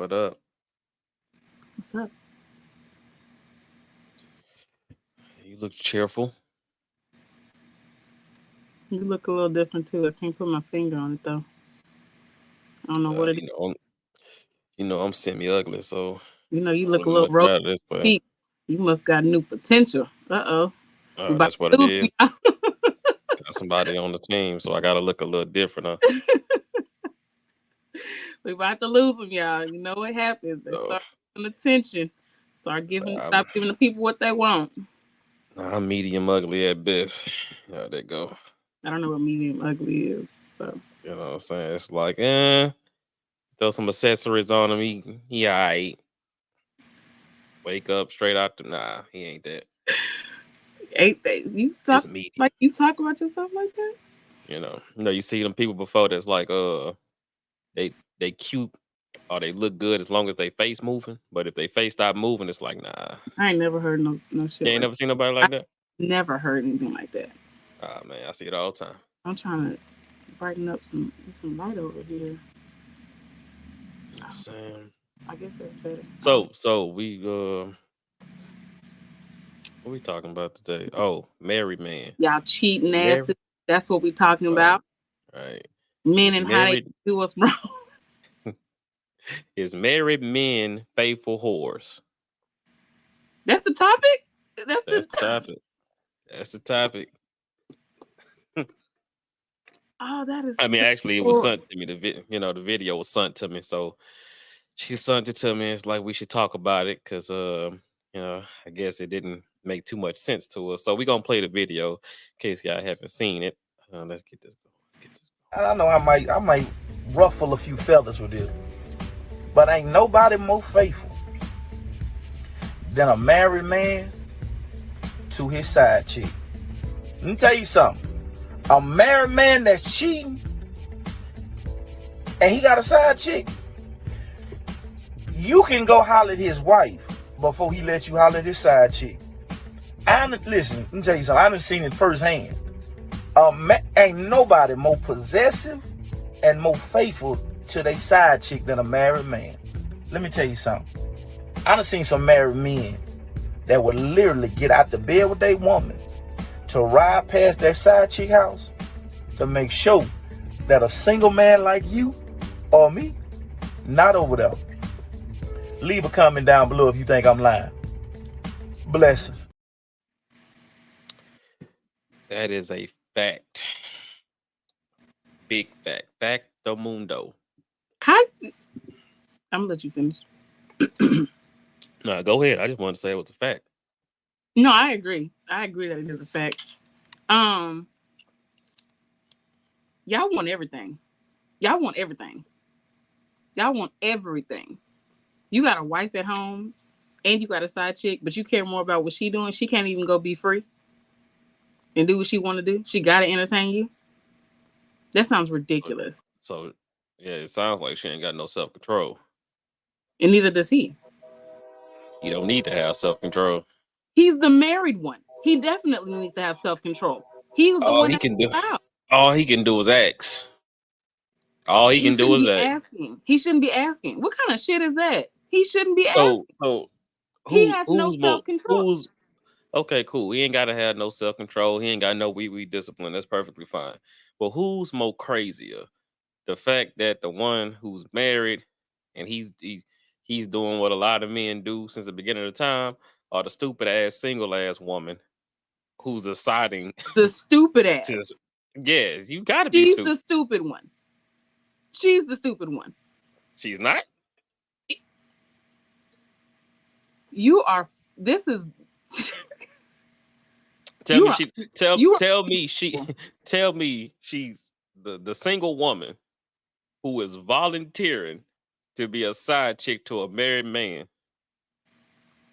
What up? What's up? You look cheerful. You look a little different too. I can't put my finger on it though. I don't know Uh, what it is. you know, I'm, I'm semi-ugly, so You I look a wouldn't little much rose rather this. But cheek. You must got new potential. Uh-oh. We about that's what to it lose is. me. Y'all. Got somebody on the team, so I gotta look a little different. We about to lose them, y'all. You know what happens. They So start giving attention. I'm, Stop giving the people what they want. I'm medium ugly at best. Yeah, they go. I don't know what medium ugly is. So You know what I'm saying? It's like, throw some accessories on him. He alright. Wake up straight out the he ain't that. 8 days. It's medium. You talk about yourself like that? You see them people before that's like they cute or they look good as long as they face moving. But if they face stop moving, it's like nah. I ain't never heard no shit You ain't like never seen nobody that. like that. Never heard anything like that. Ah man, I see it all the time. I'm trying to brighten up some light over here. You know what I'm saying? I guess that's better. So we what we talking about today? Oh, married man. Y'all cheating Married, asses. That's what we talking right, about. right. Men Is and how they married do us wrong. is married men faithful whores? That's the topic. That's That's the the topic. That's the topic. Oh, that is I mean, so actually, it was cool. sent to me. The video was sent to me, so she sent it to me. It's like we should talk about it because, I guess it didn't make too much sense to us. So we're gonna play the video in case y'all haven't seen it. Let's get this going. And I know I might ruffle a few feathers with this, but ain't nobody more faithful than a married man to his side chick. Let me tell you something. A married man that's cheating and he got a side chick, you can go holler at his wife before he lets you holler at his side chick. Listen, let me tell you something. I done seen it firsthand. Ain't nobody more possessive and more faithful to their side chick than a married man. Let me tell you something. I done seen some married men that would literally get out the bed with their woman to ride past their side chick house to make sure that a single man like you or me not over there. Leave a comment down below if you think I'm lying. Blessings. That is a fact. Big fact. Facto mundo. I'm gonna let you finish. No, go ahead. I just wanted to say it was a fact. No, I agree. I agree that it is a fact. Y'all want everything. Y'all want everything. Y'all want everything. You got a wife at home and you got a side chick, but you care more about what she doing. She can't even go be free and do what she want to do. She got to entertain you. That sounds ridiculous. So, yeah, it sounds like she ain't got no self-control. And neither does he. He don't need to have self-control. He's the married one. He definitely needs to have self-control. He was the All one he that can do, out. all he can do is ask. All he can do is ask. Asking. He shouldn't be asking. What kind of shit is that? He shouldn't be So, asking. He has no self-control. who's okay? Cool. He ain't got to have no self-control. He ain't got no wee discipline. That's perfectly fine. But who's more crazier? The fact that the one who's married and he's doing what a lot of men do since the beginning of the time, or the stupid ass single ass woman who's deciding the stupid ass. Yeah, you gotta be stupid. She's the stupid one. She's the stupid one. She's not. You are. This is. Tell me she's the single woman who is volunteering to be a side chick to a married man,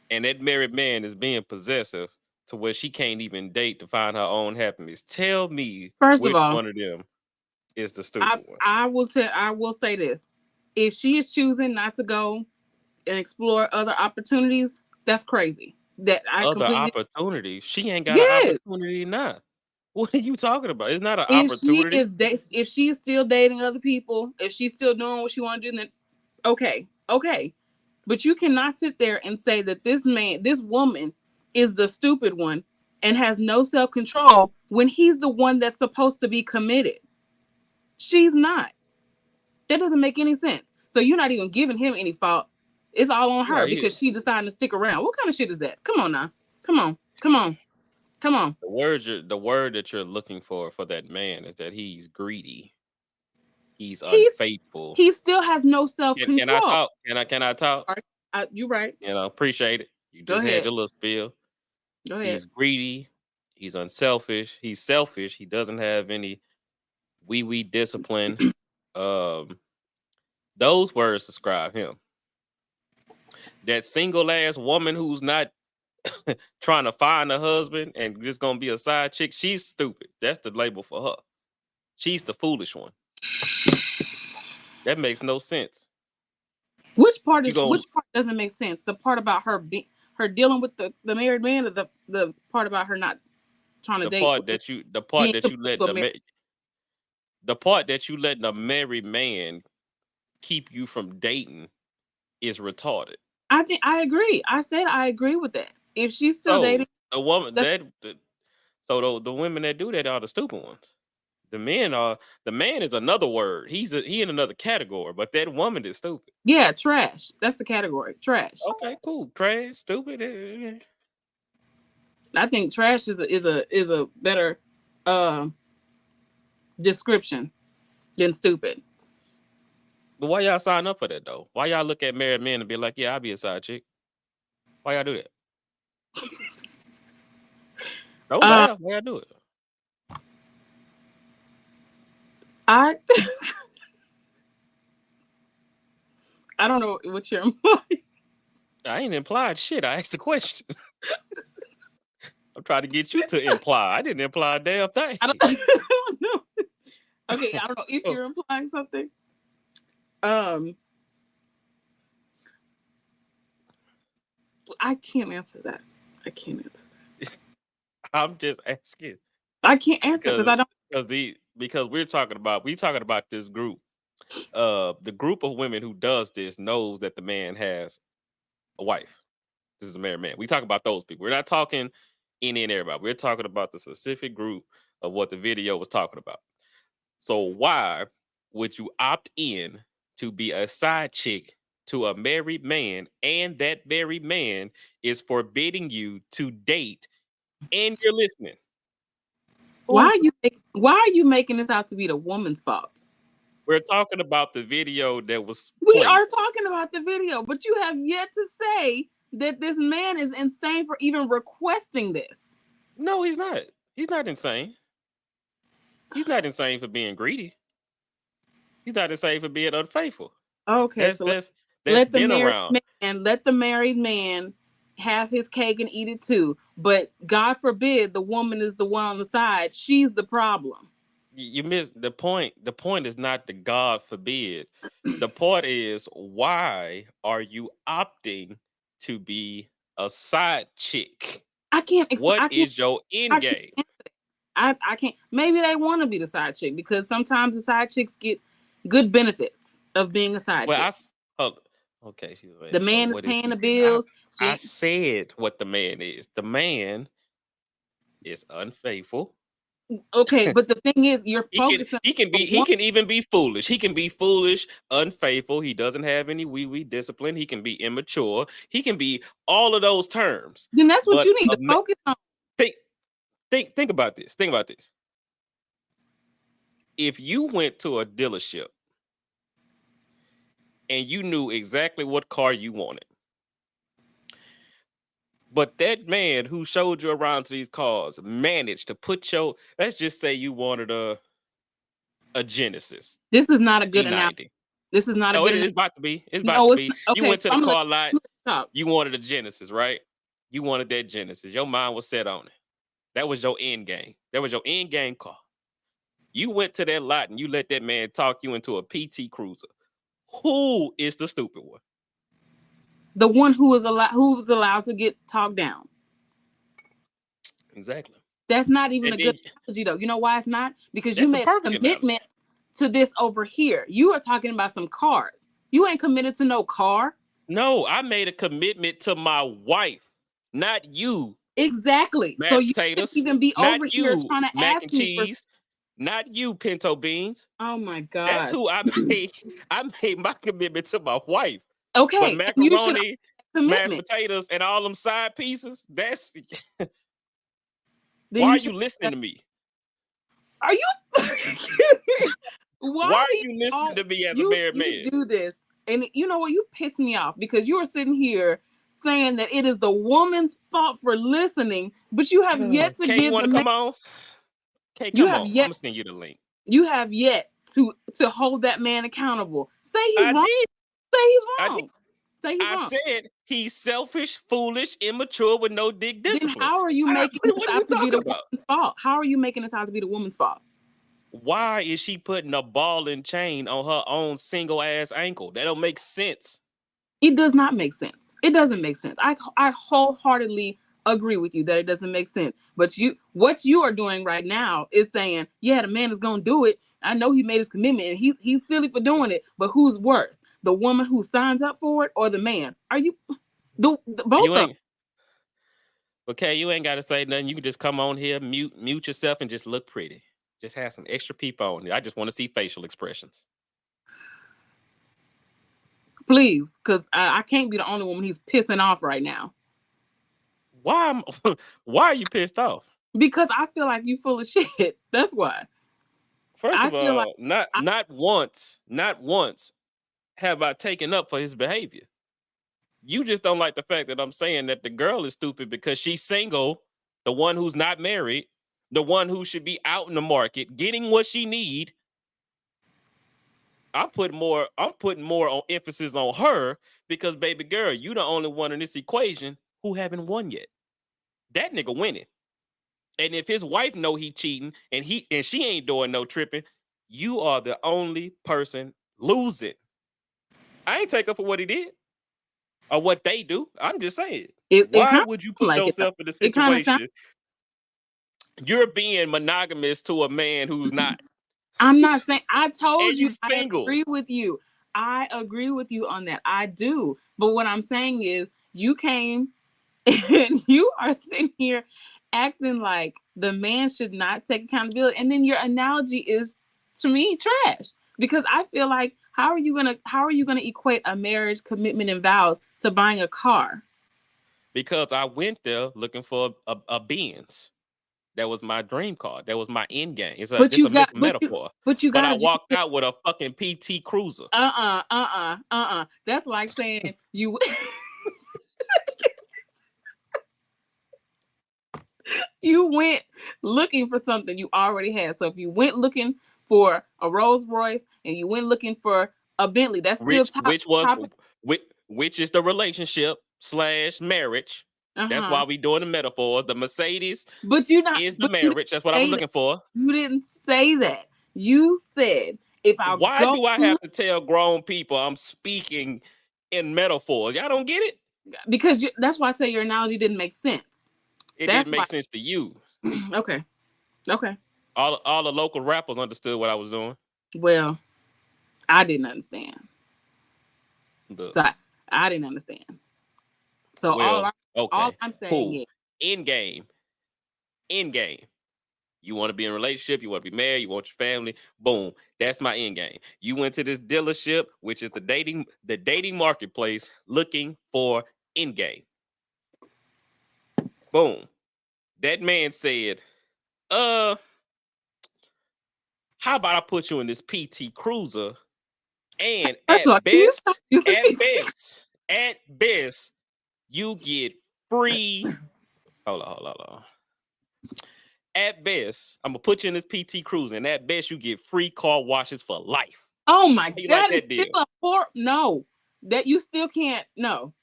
and that married man is being possessive to where she can't even date to find her own happiness. Tell me, first which of all, one of them is the stupid one? I will say this: if she is choosing not to go and explore other opportunities, that's crazy. That opportunities. She ain't got an opportunity now. What are you talking about? It's not an opportunity. If she is still dating other people, if she's still doing what she want to do, then okay, Okay. But you cannot sit there and say that this woman is the stupid one and has no self-control when he's the one that's supposed to be committed. She's not. That doesn't make any sense. So you're not even giving him any fault. It's all on her because she decided to stick around. What kind of shit is that? Come on now. Come on. The word that you're looking for that man is that he's greedy. He's unfaithful. He still has no self-control. Can I talk? Can I talk? You're right. Appreciate it. You just had your little spill. Go ahead. He's greedy. He's unselfish. He's selfish. He doesn't have any wee discipline. Those words describe him. That single ass woman who's not trying to find a husband and just gonna be a side chick, she's stupid. That's the label for her. She's the foolish one. That makes no sense. Which part doesn't make sense? The part about her dealing with the married man, or the part about her not trying to date? The part that you letting a married man keep you from dating is retarded. I agree. I said I agree with that. If she's still dating the woman, the women that do that are the stupid ones. The man is another word. He in another category, but that woman is stupid. Yeah, trash. That's the category. Trash. Okay, cool. Trash, stupid. I think trash is a better description than stupid. But why y'all sign up for that though? Why y'all look at married men and be like, yeah, I'll be a side chick? Why y'all do that? Why y'all do it? I don't know what you're implying. I ain't implied shit. I asked a question. I'm trying to get you to imply. I didn't imply a damn thing. I don't know. Okay, I don't know if you're implying something. I can't answer that. I'm just asking. I can't answer because I don't. Because we're talking about this group. The group of women who does this knows that the man has a wife. This is a married man. We talk about those people. We're not talking any and everybody. We're talking about the specific group of what the video was talking about. So why would you opt in to be a side chick to a married man, and that married man is forbidding you to date, and you're listening? Why are you making this out to be the woman's fault? We're talking about the video that was We are talking about the video, but you have yet to say that this man is insane for even requesting this. No, he's not. He's not insane. He's not insane for being greedy. He's not insane for being unfaithful. Okay, that's let been around. Let the married man have his cake and eat it too. But God forbid the woman is the one on the side. She's the problem. You missed the point. The point is not the God forbid. The point is, why are you opting to be a side chick? I can't. What is your end game? I can't. Maybe they want to be the side chick because sometimes the side chicks get good benefits of being a side chick. Okay, she's like, the man is paying the bills. I said what the man is. The man is unfaithful. Okay, but the thing is, you're focusing. He can even be foolish. He can be foolish, unfaithful. He doesn't have any wee discipline. He can be immature. He can be all of those terms. Then that's what you need to focus on. Think about this. Think about this. If you went to a dealership and you knew exactly what car you wanted, but that man who showed you around to these cars managed to put let's just say you wanted a Genesis. This is not a good analogy. This is not a good. It's about to be. It's about to be. Okay, you went to the car lot. You wanted a Genesis, right? You wanted that Genesis. Your mind was set on it. That was your end game. That was your end game car. You went to that lot and you let that man talk you into a PT Cruiser. Who is the stupid one? The one who was allowed to get talked down. Exactly. That's not even a good analogy, though. You know why it's not? Because you made a commitment to this over here. You are talking about some cars. You ain't committed to no car. No, I made a commitment to my wife, not you. Exactly. So Mashed you shouldn't potatoes, even be not over here you. trying to Mac and ask me for. cheese, not you. Pinto beans. Oh my That's God. who I made. I made my commitment to my wife. But Okay, and you should macaroni, mashed commitment. potatoes, and all them side pieces. That's Then why are you should. listening to me? Are you? Why Why are do you listening all to me as a married man? you do this? And you know what? You piss me off because you are sitting here saying that it is the woman's fault for listening, but you have yet to Kay, you give want the to man. come on? Kay, You come have on. I'm yet. gonna send you the link. You have yet to hold that man accountable. Say he's I wrong. did. Say he's I wrong. did. Say he's I wrong. said he's selfish, foolish, immature, with no dick Then discipline. how are you making What this are you out to be the talking about? woman's fault? How are you making this out to be the woman's fault? Why is she putting a ball and chain on her own single ass ankle? That don't make sense. It does not make sense. It doesn't make sense. I wholeheartedly agree with you that it doesn't make sense. But what you are doing right now is saying, yeah, the man is gonna do it. I know he made his commitment and he's silly for doing it. But who's worse, the woman who signs up for it or the man? Are you both You of them? ain't okay. You ain't got to say nothing. You can just come on here, mute yourself, and just look pretty. Just have some extra people on here. I just want to see facial expressions. Please, because I can't be the only woman he's pissing off right now. Why are you pissed off? Because I feel like you full of shit. That's why. First I of feel all, not once have I taken up for his behavior. You just don't like the fact that I'm saying that the girl is stupid because she's single, the one who's not married, the one who should be out in the market getting what she need. I'm putting more on emphasis on her because, baby girl, you the only one in this equation who haven't won yet. That nigga winning. And if his wife know he cheating and she ain't doing no tripping, you are the only person losing. I ain't take up for what he did or what they do. I'm just saying. Why would you put yourself in the situation? You're being monogamous to a man who's not. I'm not saying. I told you I single. agree with you. I agree with you on that. I do. But what I'm saying is you came and you are sitting here acting like the man should not take accountability. And then your analogy is, to me, trash. Because I feel like how are you gonna equate a marriage commitment and vows to buying a car? Because I went there looking for a Benz. That was my dream car. That was my end game. It's a mixed metaphor. But I walked out with a fucking PT Cruiser. That's like saying you you went looking for something you already had. So if you went looking for a Rolls Royce and you went looking for a Bentley, that's still which is the relationship / marriage. That's why we doing the metaphors. The Mercedes is the marriage. That's what I was looking for. You didn't say that. You said why do I have to tell grown people I'm speaking in metaphors? Y'all don't get it? Because that's why I say your analogy didn't make sense. It didn't make sense to you. Okay. All the local rappers understood what I was doing. Well, I didn't understand. So I didn't understand. So all I'm saying is end game. You want to be in a relationship, you want to be married, you want your family. Boom. That's my end game. You went to this dealership, which is the dating marketplace, looking for end game. Boom. That man said, how about I put you in this PT Cruiser? And at best, you get free. Hold on. At best, I'm gonna put you in this PT Cruiser, and at best, you get free car washes for life. Oh my God, that is still a no. That you still can't. No.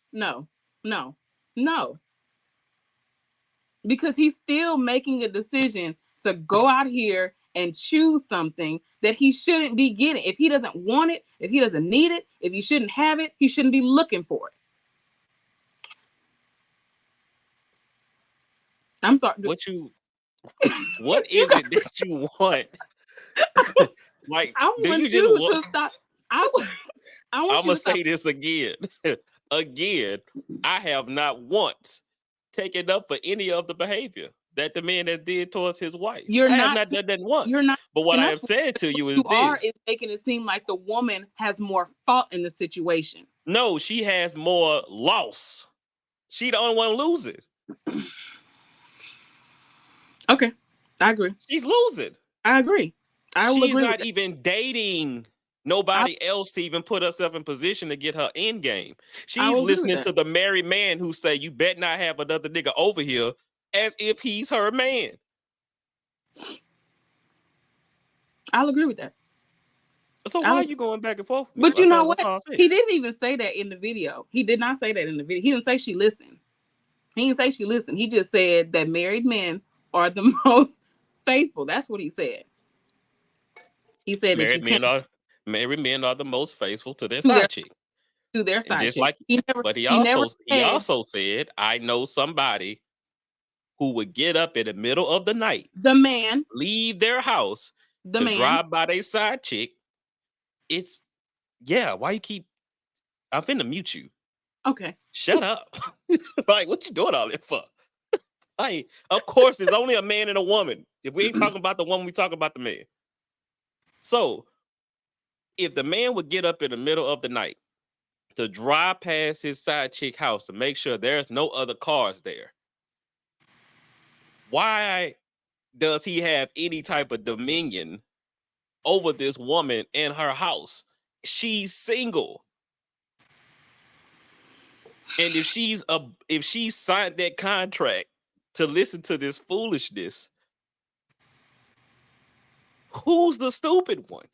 Because he's still making a decision to go out here and choose something that he shouldn't be getting. If he doesn't want it, if he doesn't need it, if he shouldn't have it, he shouldn't be looking for it. I'm sorry. What is it that you want? Like, I want you to stop. I want I'm you gonna to stop. say this again. Again, I have not once taken up for any of the behavior that the man has did towards his wife. You're I have not. not done that You're once. not But what I taking have up. said to you is You are this. is making it seem like the woman has more fault in the situation. No, she has more loss. She the only one losing. Okay, I agree. She's losing. I agree. I will She's agree with not that. even dating nobody else to even put herself in position to get her end game. I She's will agree with listening that. to the married man who say, "You bet not have another nigga over here," as if he's her man. I'll agree with that. So why I'll are agree. you going back and forth with me? But you know That's what? all I said. He didn't even say that in the video. He did not say that in the video. He didn't say she listened. He didn't say she listened. He just said that married men are the most faithful. That's what he said. He said that you can't Married men are the most faithful to their to their side chick. to their And side just chick. like, He but he never said also said, I know somebody who would get up in the middle of the night, the man, leave their house the to man. drive by their side chick. It's why you keep I'm finna mute you. Okay. Shut up. Like, what you doing all that for? Like, of course, there's only a man and a woman. If we ain't talking about the woman, we talking about the man. So if the man would get up in the middle of the night to drive past his side chick house to make sure there's no other cars there, why does he have any type of dominion over this woman in her house? She's single. And if she signed that contract to listen to this foolishness, who's the stupid one?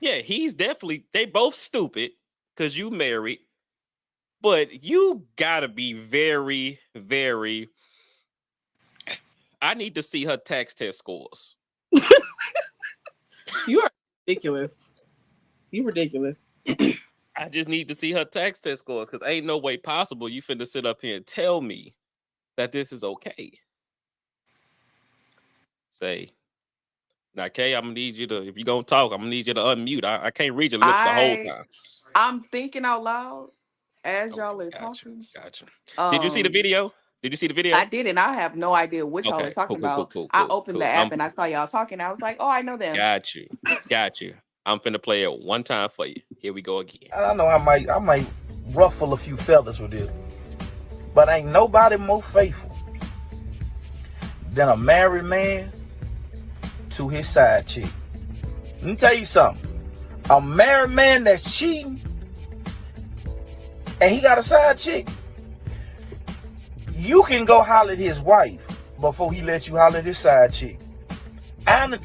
Yeah, they both stupid because you married, but you gotta be very, very. I need to see her tax test scores. You are ridiculous. You ridiculous. I just need to see her tax test scores because ain't no way possible you finna sit up here and tell me that this is okay. Say, now, Kay, I'm gonna need you to, if you're gonna talk, I'm gonna need you to unmute. I can't read your lips the whole time. I'm thinking out loud as Okay, y'all are gotcha, talking. gotcha. Did you see the video? Did you see the video? I did, and I have no idea what y'all are talking about. I opened the app and I saw y'all talking. I was like, oh, I know them. Got you. I'm finna play it one time for you. Here we go again. And I know I might ruffle a few feathers with this, but ain't nobody more faithful than a married man to his side chick. Let me tell you something. A married man that's cheating and he got a side chick, you can go holler at his wife before he lets you holler at his side chick.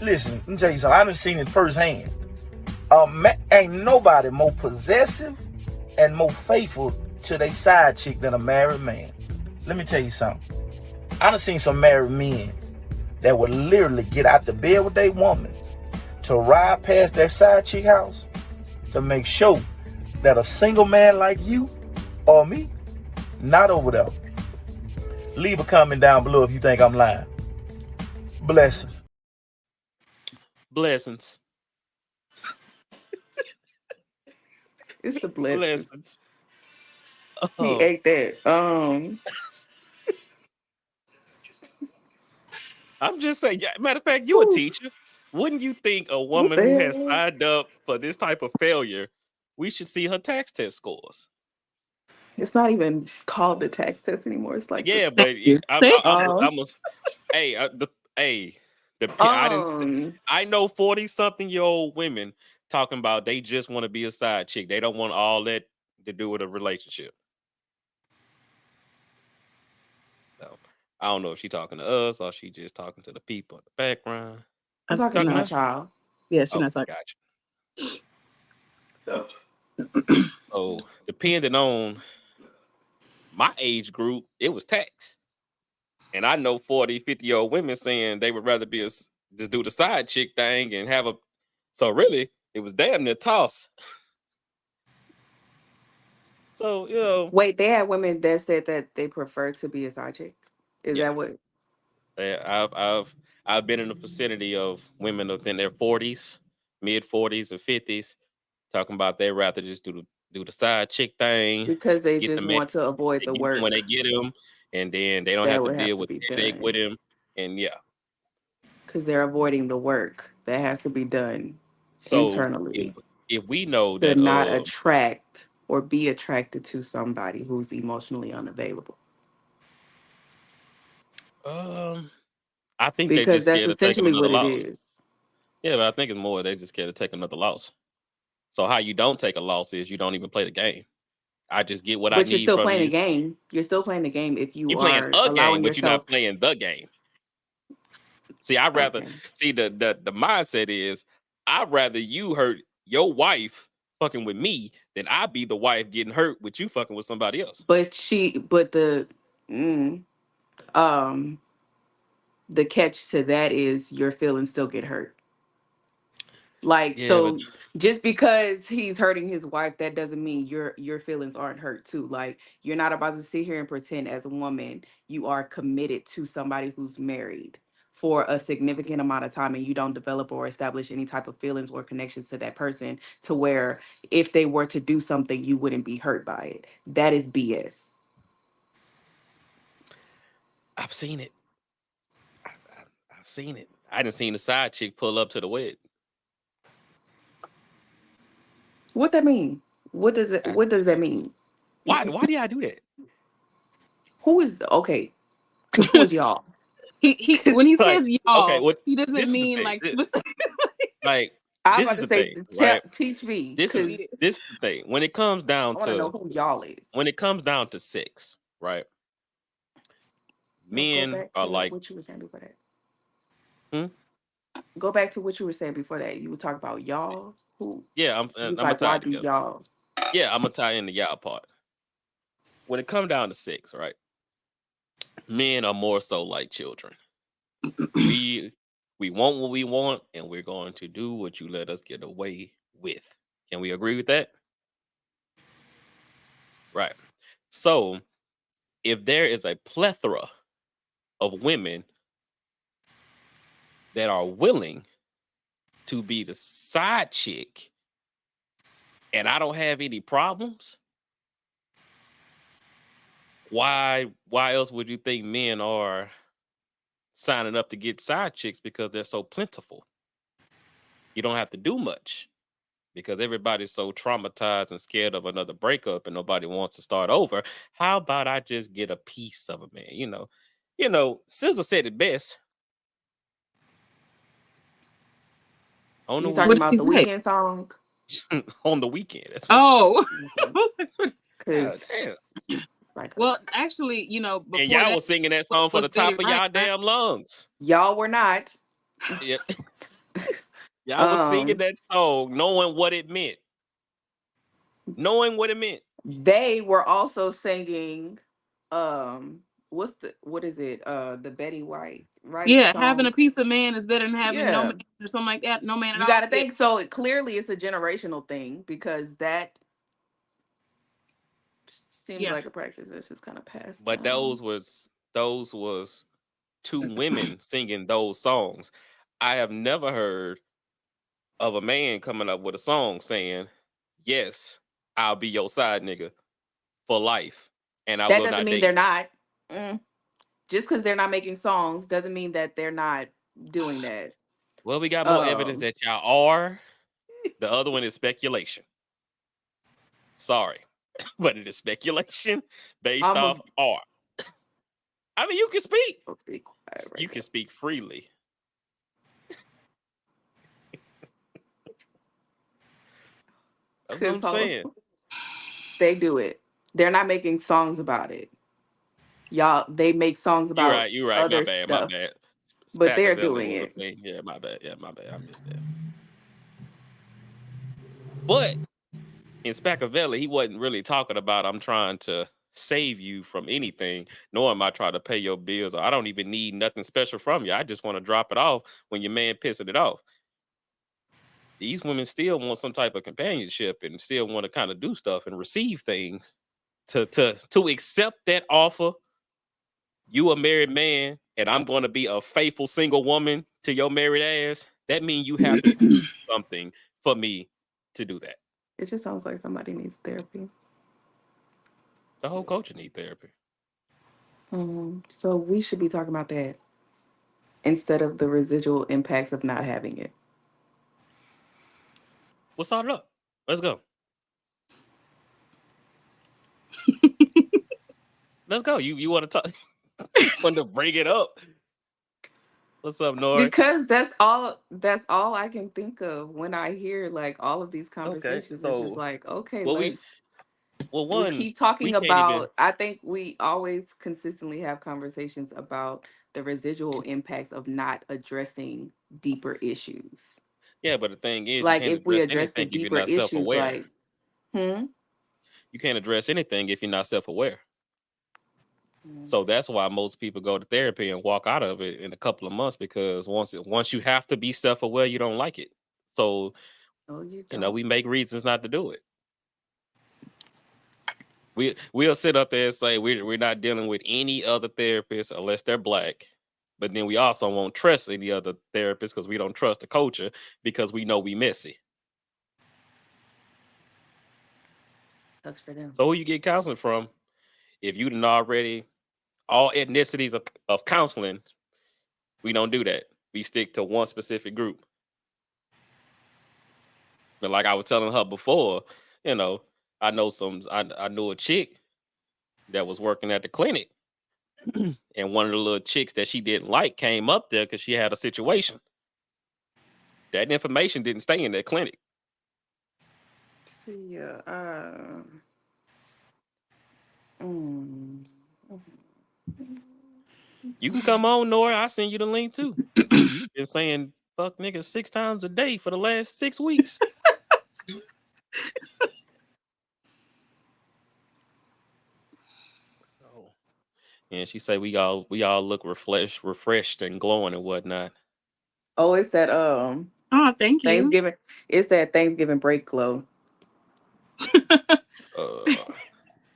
Listen, let me tell you something. I done seen it firsthand. Ain't nobody more possessive and more faithful to their side chick than a married man. Let me tell you something. I done seen some married men that would literally get out the bed with their woman to ride past their side chick house to make sure that a single man like you or me not over there. Leave a comment down below if you think I'm lying. Blessings. Blessings. It's the blessings. Blessings. He ate that. I'm just saying, matter of fact, you a teacher. Wouldn't you think a woman who has signed up for this type of failure, we should see her tax test scores? It's not even called the tax test anymore. It's like I know 40-something-year-old women talking about they just want to be a side chick. They don't want all that to do with a relationship. So I don't know if she's talking to us or she just talking to the people in the background. I'm talking to my child. Yeah, she's not talking. Gotcha. So depending on my age group, it was tax. And I know 40, 50-year-old women saying they would rather be just do the side chick thing and have a. So really, it was damn near toss. So, Wait, they had women that said that they prefer to be a side chick. Is that what? I've been in the vicinity of women within their 40s mid 40s and 50s, talking about they'd rather just do the side chick thing because they just want to avoid the work when they get him, and then they don't have to deal with the headache with him. And yeah, because they're avoiding the work that has to be done internally. If we know to that not attract or be attracted to somebody who's emotionally unavailable. I think because that's essentially what it is. Yeah, but I think it's more they just scared to take another loss. So how you don't take a loss is you don't even play the game. I just get what I need. But you're still playing the game. You're still playing the game if you are playing a game, but you're not playing the game. See, I'd rather see the mindset is I'd rather you hurt your wife fucking with me than I be the wife getting hurt with you fucking with somebody else. But the catch to that is your feelings still get hurt. Like, yeah, so just because he's hurting his wife, that doesn't mean your feelings aren't hurt too. Like, you're not about to sit here and pretend as a woman you are committed to somebody who's married for a significant amount of time and you don't develop or establish any type of feelings or connections to that person to where if they were to do something, you wouldn't be hurt by it. That is BS. I've seen it. I've seen it. I didn't seen the side chick pull up to the wedding. What that mean? What does that mean? Why do I do that? Who is okay? Who is y'all? He when he says y'all, okay, he doesn't mean like like I was about to say right? Teach me. This is the thing. When it comes down to know who y'all is. When it comes down to sex, right? Men are like what you were saying before that. Go back to what you were saying before that. You were talking about y'all. Who? Yeah, I'm like, why do y'all? Yeah, I'm gonna tie in the y'all part. When it comes down to sex, right? Men are more so like children. we want what we want, and we're going to do what you let us get away with. Can we agree with that? Right. So, if there is a plethora of women that are willing to be the side chick, and I don't have any problems, why else would you think men are signing up to get side chicks? Because they're so plentiful. You don't have to do much because everybody's so traumatized and scared of another breakup and nobody wants to start over. How about I just get a piece of a man? You know, SZA said it best. On you talking about the Weeknd song? On the Weeknd. That's what well, actually, and y'all was singing that song for the top of y'all damn lungs. Y'all were not. Yeah. Y'all was singing that song knowing what it meant. They were also singing what is it? The Betty White, right? Yeah, song. Having a piece of man is better than having no man or something like that. No man at all. You gotta think so. Clearly it's a generational thing because that seems like a practice that's just kind of passed. But those was two women singing those songs. I have never heard of a man coming up with a song saying, "Yes, I'll be your side nigga for life." And that doesn't mean they're not. Just because they're not making songs doesn't mean that they're not doing that. Well, we got more evidence that y'all are. The other one is speculation. Sorry, but it is speculation based off art. I mean, you can speak. You can speak freely. That's what I'm saying. They do it. They're not making songs about it. Y'all, they make songs about you're right. Other my bad. But they're doing it. Yeah, my bad. I missed that. But in Spacavelli, he wasn't really talking about I'm trying to save you from anything, nor am I trying to pay your bills, or I don't even need nothing special from you. I just want to drop it off when your man pissing it off. These women still want some type of companionship and still want to kind of do stuff and receive things. To accept that offer, you a married man, and I'm going to be a faithful single woman to your married ass. that means you have to do something for me to do that. It just sounds like somebody needs therapy. The whole culture need therapy. So we should be talking about that instead of the residual impacts of not having it. We'll start it up. Let's go. Let's go. You want to talk? Want to bring it up? What's up, Nora? Because that's all I can think of when I hear like all of these conversations. so it's just like, okay, well, let's we keep talking can't about even. I think we always consistently have conversations about the residual impacts of not addressing deeper issues. Yeah, but the thing is, you Like can't if we address address the anything if you're deeper not issues, self-aware. like You can't address anything if you're not self-aware. So that's why most people go to therapy and walk out of it in a couple of months, because once you have to be self-aware, you don't like it. So you we make reasons not to do it. We'll sit up there and say we're not dealing with any other therapist unless they're black. But then we also won't trust any other therapists because we don't trust the culture because we know we messy. Sucks for them. So who you get counseling from? If you didn't already, all ethnicities of counseling, we don't do that. We stick to one specific group. But like I was telling her before, I knew a chick that was working at the clinic. And one of the little chicks that she didn't like came up there because she had a situation. That information didn't stay in that clinic. See, You can come on, Nora. I'll send you the link too. You've been saying fuck niggas 6 times a day for the last 6 weeks. And she said we all look refreshed and glowing and whatnot. Oh, it's that Oh, thank you. Thanksgiving. It's that Thanksgiving break glow.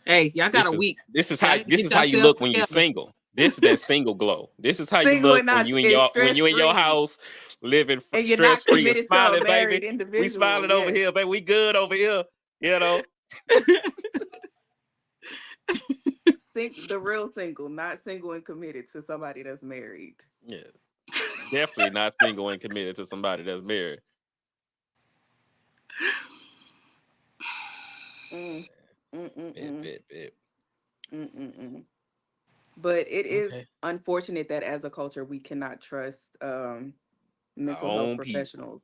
Hey, y'all got a week. This is how you look when you're single. This is that single glow. This is how you look when you in your house living stress free and smiling, baby. We smiling over here, baby. We good over here. The real single, not single and committed to somebody that's married. Yeah, definitely not single and committed to somebody that's married. But it is unfortunate that as a culture we cannot trust mental health professionals.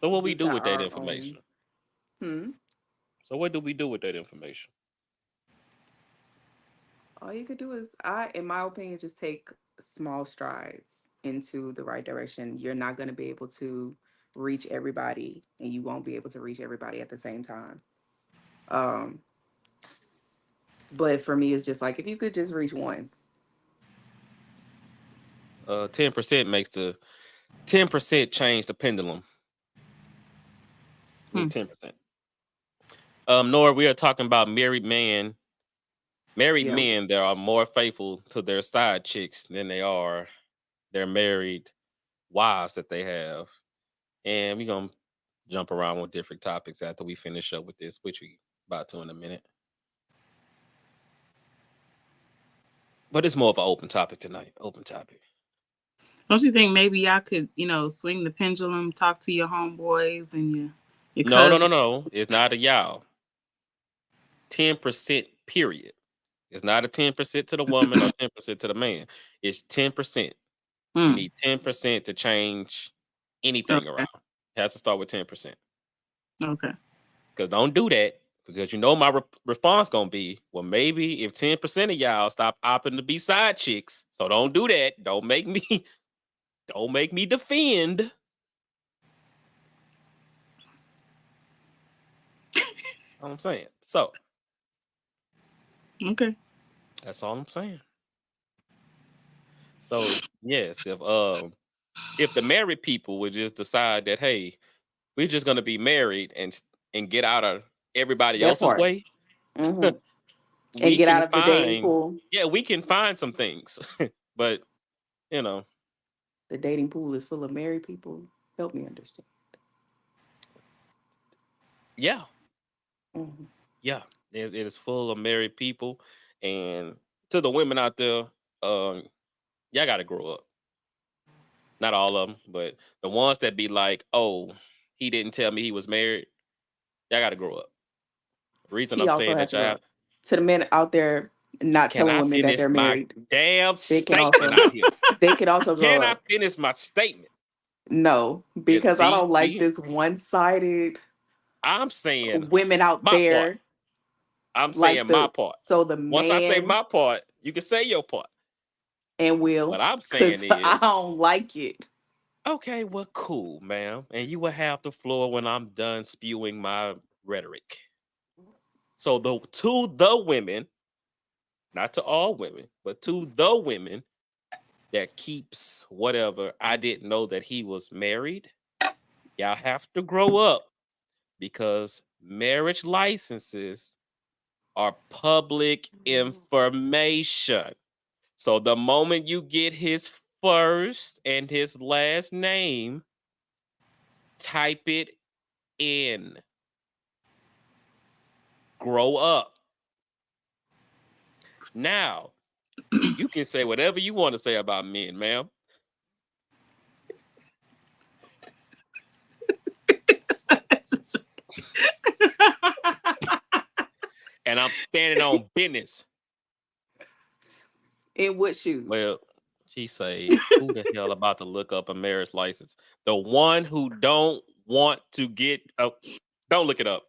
So what we do with that information? So what do we do with that information? All you could do is, in my opinion, just take small strides into the right direction. You're not going to be able to reach everybody, and you won't be able to reach everybody at the same time. But for me, it's just like, if you could just reach one. 10% makes 10% change the pendulum. 10%. Nora, we are talking about married men that are more faithful to their side chicks than they are their married wives that they have. And we're going to jump around with different topics after we finish up with this, which we about to in a minute. But it's more of an open topic tonight. Open topic. Don't you think maybe y'all could, swing the pendulum, talk to your homeboys and your No. It's not a y'all. 10%, period. It's not a 10% to the woman or 10% to the man. It's 10%. You need 10% to change anything around. It has to start with 10%. Okay. Because don't do that, because my response going to be, well, maybe if 10% of y'all stop opting to be side chicks, so don't do that. Don't make me defend. I'm saying. So. Okay. That's all I'm saying. So yes, if the married people would just decide that, hey, we're just gonna be married and get out of everybody else's way, and get out of the dating pool. Yeah, we can find some things, but The dating pool is full of married people. Help me understand. Yeah, Mhm. yeah. It is full of married people, and to the women out there, y'all got to grow up. Not all of them, but the ones that be like, "Oh, he didn't tell me he was married." Y'all got to grow up. The reason He I'm also saying has that to y'all grow have, up. To the men out there not can telling I women that finish they're my married, damn they can statement also out here? they can also grow Can I up. finish my statement? No, Yeah, because I don't like see, this one-sided I'm saying women out my part. there I'm like saying my the part. so the Once I say man my part, you can say your part. and will What I'm because saying I is, don't like it. okay, well, cool, ma'am, and you will have the floor when I'm done spewing my rhetoric. So to the women, not to all women, but to the women that keeps whatever, I didn't know that he was married. Y'all have to grow up because marriage licenses are public information. So the moment you get his first and his last name, type it in. Grow up. Now, you can say whatever you want to say about men, ma'am. And I'm standing on business. In what shoes? Well, she say, who the hell about to look up a marriage license? The one who don't want to get don't look it up.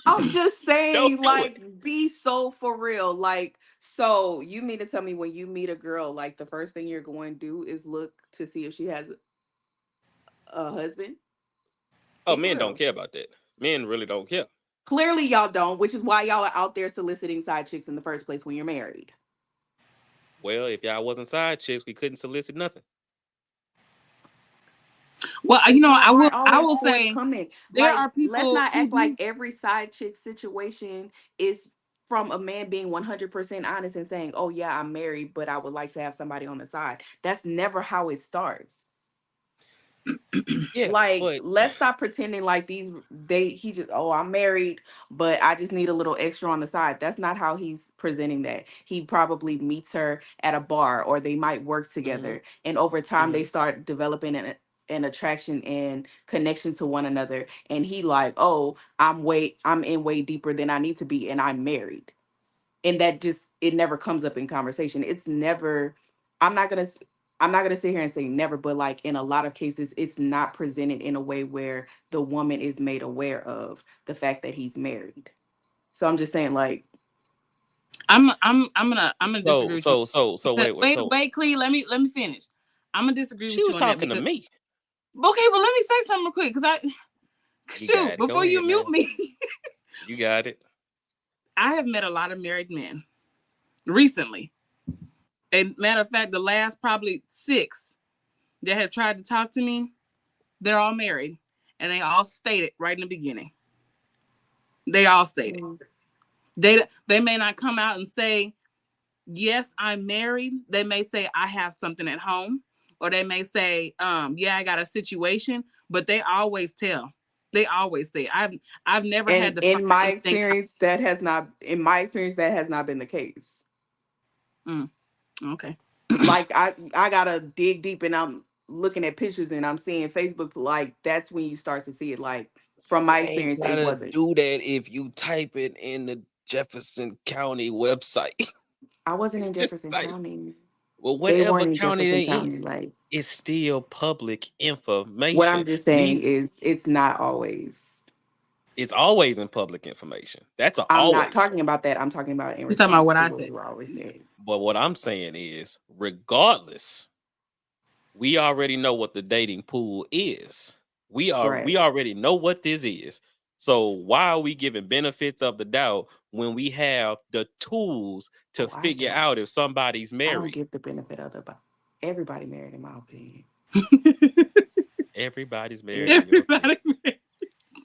I'm just Don't saying, do it. like, be so for real. Like, so you mean to tell me when you meet a girl, like, the first thing you're going to do is look to see if she has a husband? Oh, Be for men don't real. care about that. Men really don't care. Clearly, y'all don't, which is why y'all are out there soliciting side chicks in the first place when you're married. Well, if y'all wasn't side chicks, we couldn't solicit nothing. Well, But you know, you I aren't will always say forthcoming. there Like, are let's people not who act like do. every side chick situation is from a man being 100% honest and saying, "Oh yeah, I'm married, but I would like to have somebody on the side." That's never how it starts. Yeah, Like, but let's stop pretending like he just, "Oh, I'm married, but I just need a little extra on the side." That's not how he's presenting that. He probably meets her at a bar, or they might work mhm, together, and over time they mhm. start developing an attraction and connection to one another, and he like, "Oh, I'm in way deeper than I need to be, and I'm married." And that just, it never comes up in conversation. It's never, i'm not gonna s- I'm not gonna sit here and say never, but like in a lot of cases it's not presented in a way where the woman is made aware of the fact that he's married. So I'm just saying, like, I'm gonna disagree with you So because wait. So wait, Clee, let me finish. I'm gonna disagree she with you was on that talking to because me. okay, but let me say something real quick because You shoot got it. Go before you ahead, mute man. me. You got it. I have met a lot of married men recently. And matter of fact, the last probably 6 that have tried to talk to me, they're all married, and they all stated right in the beginning. They all stated they may not come out and say, "Yes, I'm married." They may say, "I have something at home," or they may say, "Yeah, I got a situation." But they always tell. They always say, "I've never and had to find anything." in my experience that has not been the case. Okay. Like, I gotta dig deep, and I'm looking at pictures and I'm seeing Facebook, like that's when you start to see it. Like, from You my ain't experience, it gotta wasn't. do that if you type it in the Jefferson County website. I wasn't It's in just Jefferson like, County. well, They whatever weren't in county Jefferson they in, County. Like, it's still public what I'm information. just saying is it's not always. It's always in public information. That's a I'm not always. talking about that. I'm talking about in He's talking about response what to I what said. you always said. But what I'm saying is, regardless, we already know what the dating pool is. We Right. already know what this is. So why are we giving benefits of the doubt when we have the tools to Oh, I figure don't. out if somebody's I don't married? give the benefit of the doubt. Everybody married, in my opinion. Everybody's married in your opinion. Everybody.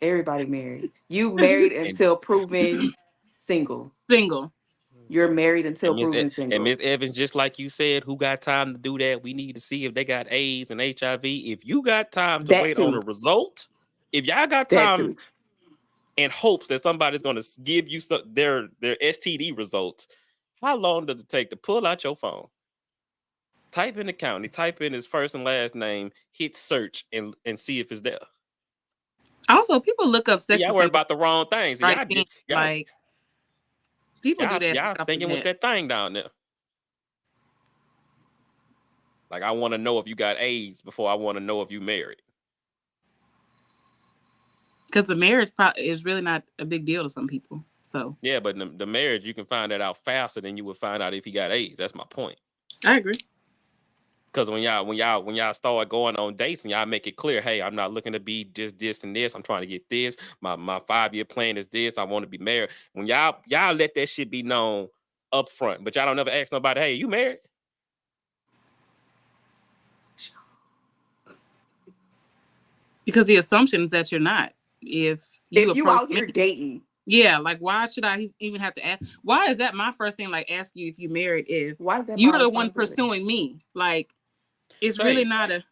Everybody married. You married And until proven single. Single. You're married until And proven single. Miss Evans, just like you said, who got time to do that? We need to see if they got AIDS and HIV. If you got time to wait on a result, if y'all got time in hopes that somebody's going to give you their STD results, how long does it take to pull out your phone, type in the county, type in his first and last name, hit search, and see if it's there? Also, people look up sex. Y'all worry about the wrong things. Right, like people do that. Y'all thinking with that thing down there. Like, I want to know if you got AIDS before I want to know if you married. Because the marriage is really not a big deal to some people. So yeah, but the marriage, you can find that out faster than you would find out if he got AIDS. That's my point. I agree. Because when y'all start going on dates and y'all make it clear, hey, I'm not looking to be just this and this. I'm trying to get this. My 5-year plan is this. I want to be married. When y'all let that shit be known up front, but y'all don't ever ask nobody, hey, you married? Because the assumption is that you're not. If you out here dating. Yeah, like why should I even have to ask? Why is that my first thing? Like, ask you if you married. If why is that you're the one pursuing me? Like, it's really not a.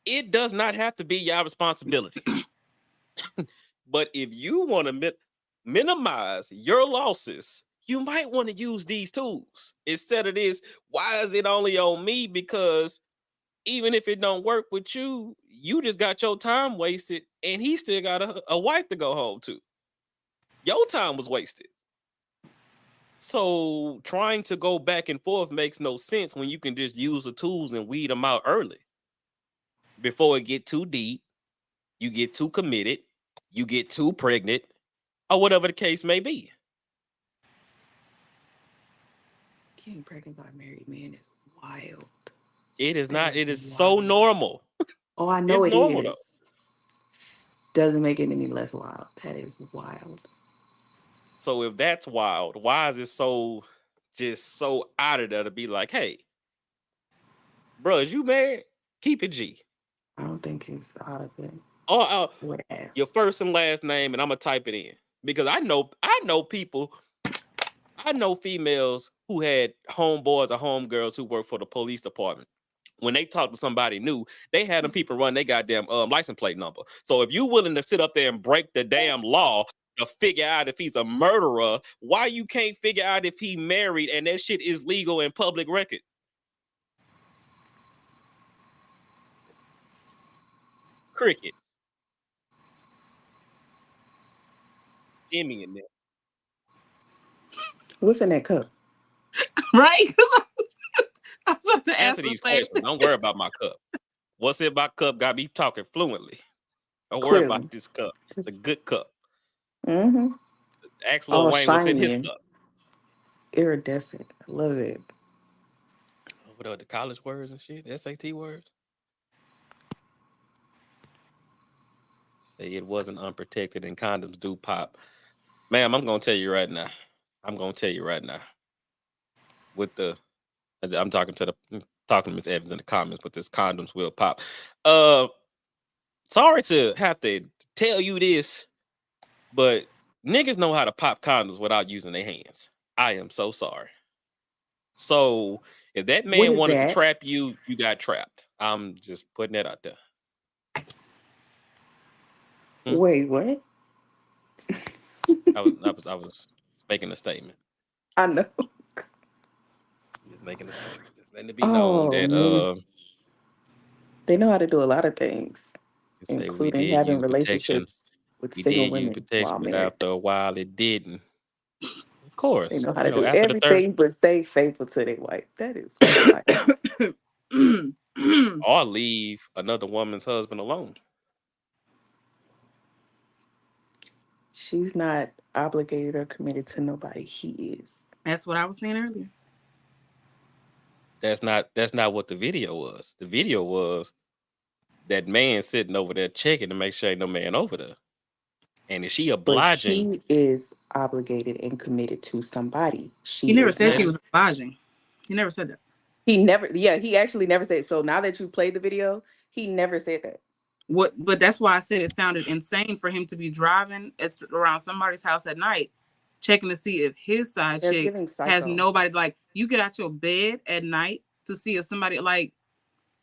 It does not have to be your responsibility. But if you want to minimize your losses, you might want to use these tools instead of this. Why is it only on me? Because even if it don't work with you, you just got your time wasted, and he still got a wife to go home to. Your time was wasted. So trying to go back and forth makes no sense when you can just use the tools and weed them out early. Before it get too deep, you get too committed, you get too pregnant, or whatever the case may be. Getting pregnant by a married man is wild. It is not. It is so normal. Oh, I know it is. Though. Doesn't make it any less wild. That is wild. So if that's wild, why is it so out of there to be like, hey, bro, is you married? Keep it G. I don't think it's out of it. Oh, your first and last name, and I'm gonna type it in because I know people. I know females who had homeboys or homegirls who work for the police department. When they talk to somebody new, they had them people run their goddamn license plate number. So if you're willing to sit up there and break the damn law to figure out if he's a murderer, why you can't figure out if he married and that shit is legal in public record? Crickets. Jimmy in there. What's in that cup? Right? I was about to answer these questions. Don't worry about my cup. What's in my cup got me talking fluently. Don't worry about this cup. It's a good cup. Mm-hmm. Ask Lil Wayne what's in his cup. Iridescent. I love it. What are the college words and shit? SAT words? Say it wasn't unprotected and condoms do pop. Ma'am, I'm going to tell you right now. With the... I'm talking to Miss Evans in the comments, but this condoms will pop. Sorry to have to tell you this, but niggas know how to pop condoms without using their hands. I am so sorry. So if that man wanted to trap you, you got trapped. I'm just putting that out there. Wait, what? I was making a statement. I know. Just making a statement. Just letting it be known that they know how to do a lot of things, including having relationships with single women. Protection, but after a while, it didn't. Of course, they know how to do everything but stay faithful to their wife. That is or leave another woman's husband alone. She's not obligated or committed to nobody. He is. That's what I was saying earlier. That's not what the video was. The video was that man sitting over there checking to make sure ain't no man over there. And is she obliging? But she is obligated and committed to somebody. He never said she was obliging. He never said that. He actually never said. So now that you played the video, he never said that. But that's why I said it sounded insane for him to be driving around somebody's house at night checking to see if his side That's chick giving has psycho. nobody. Like, you get out your bed at night to see if somebody, like,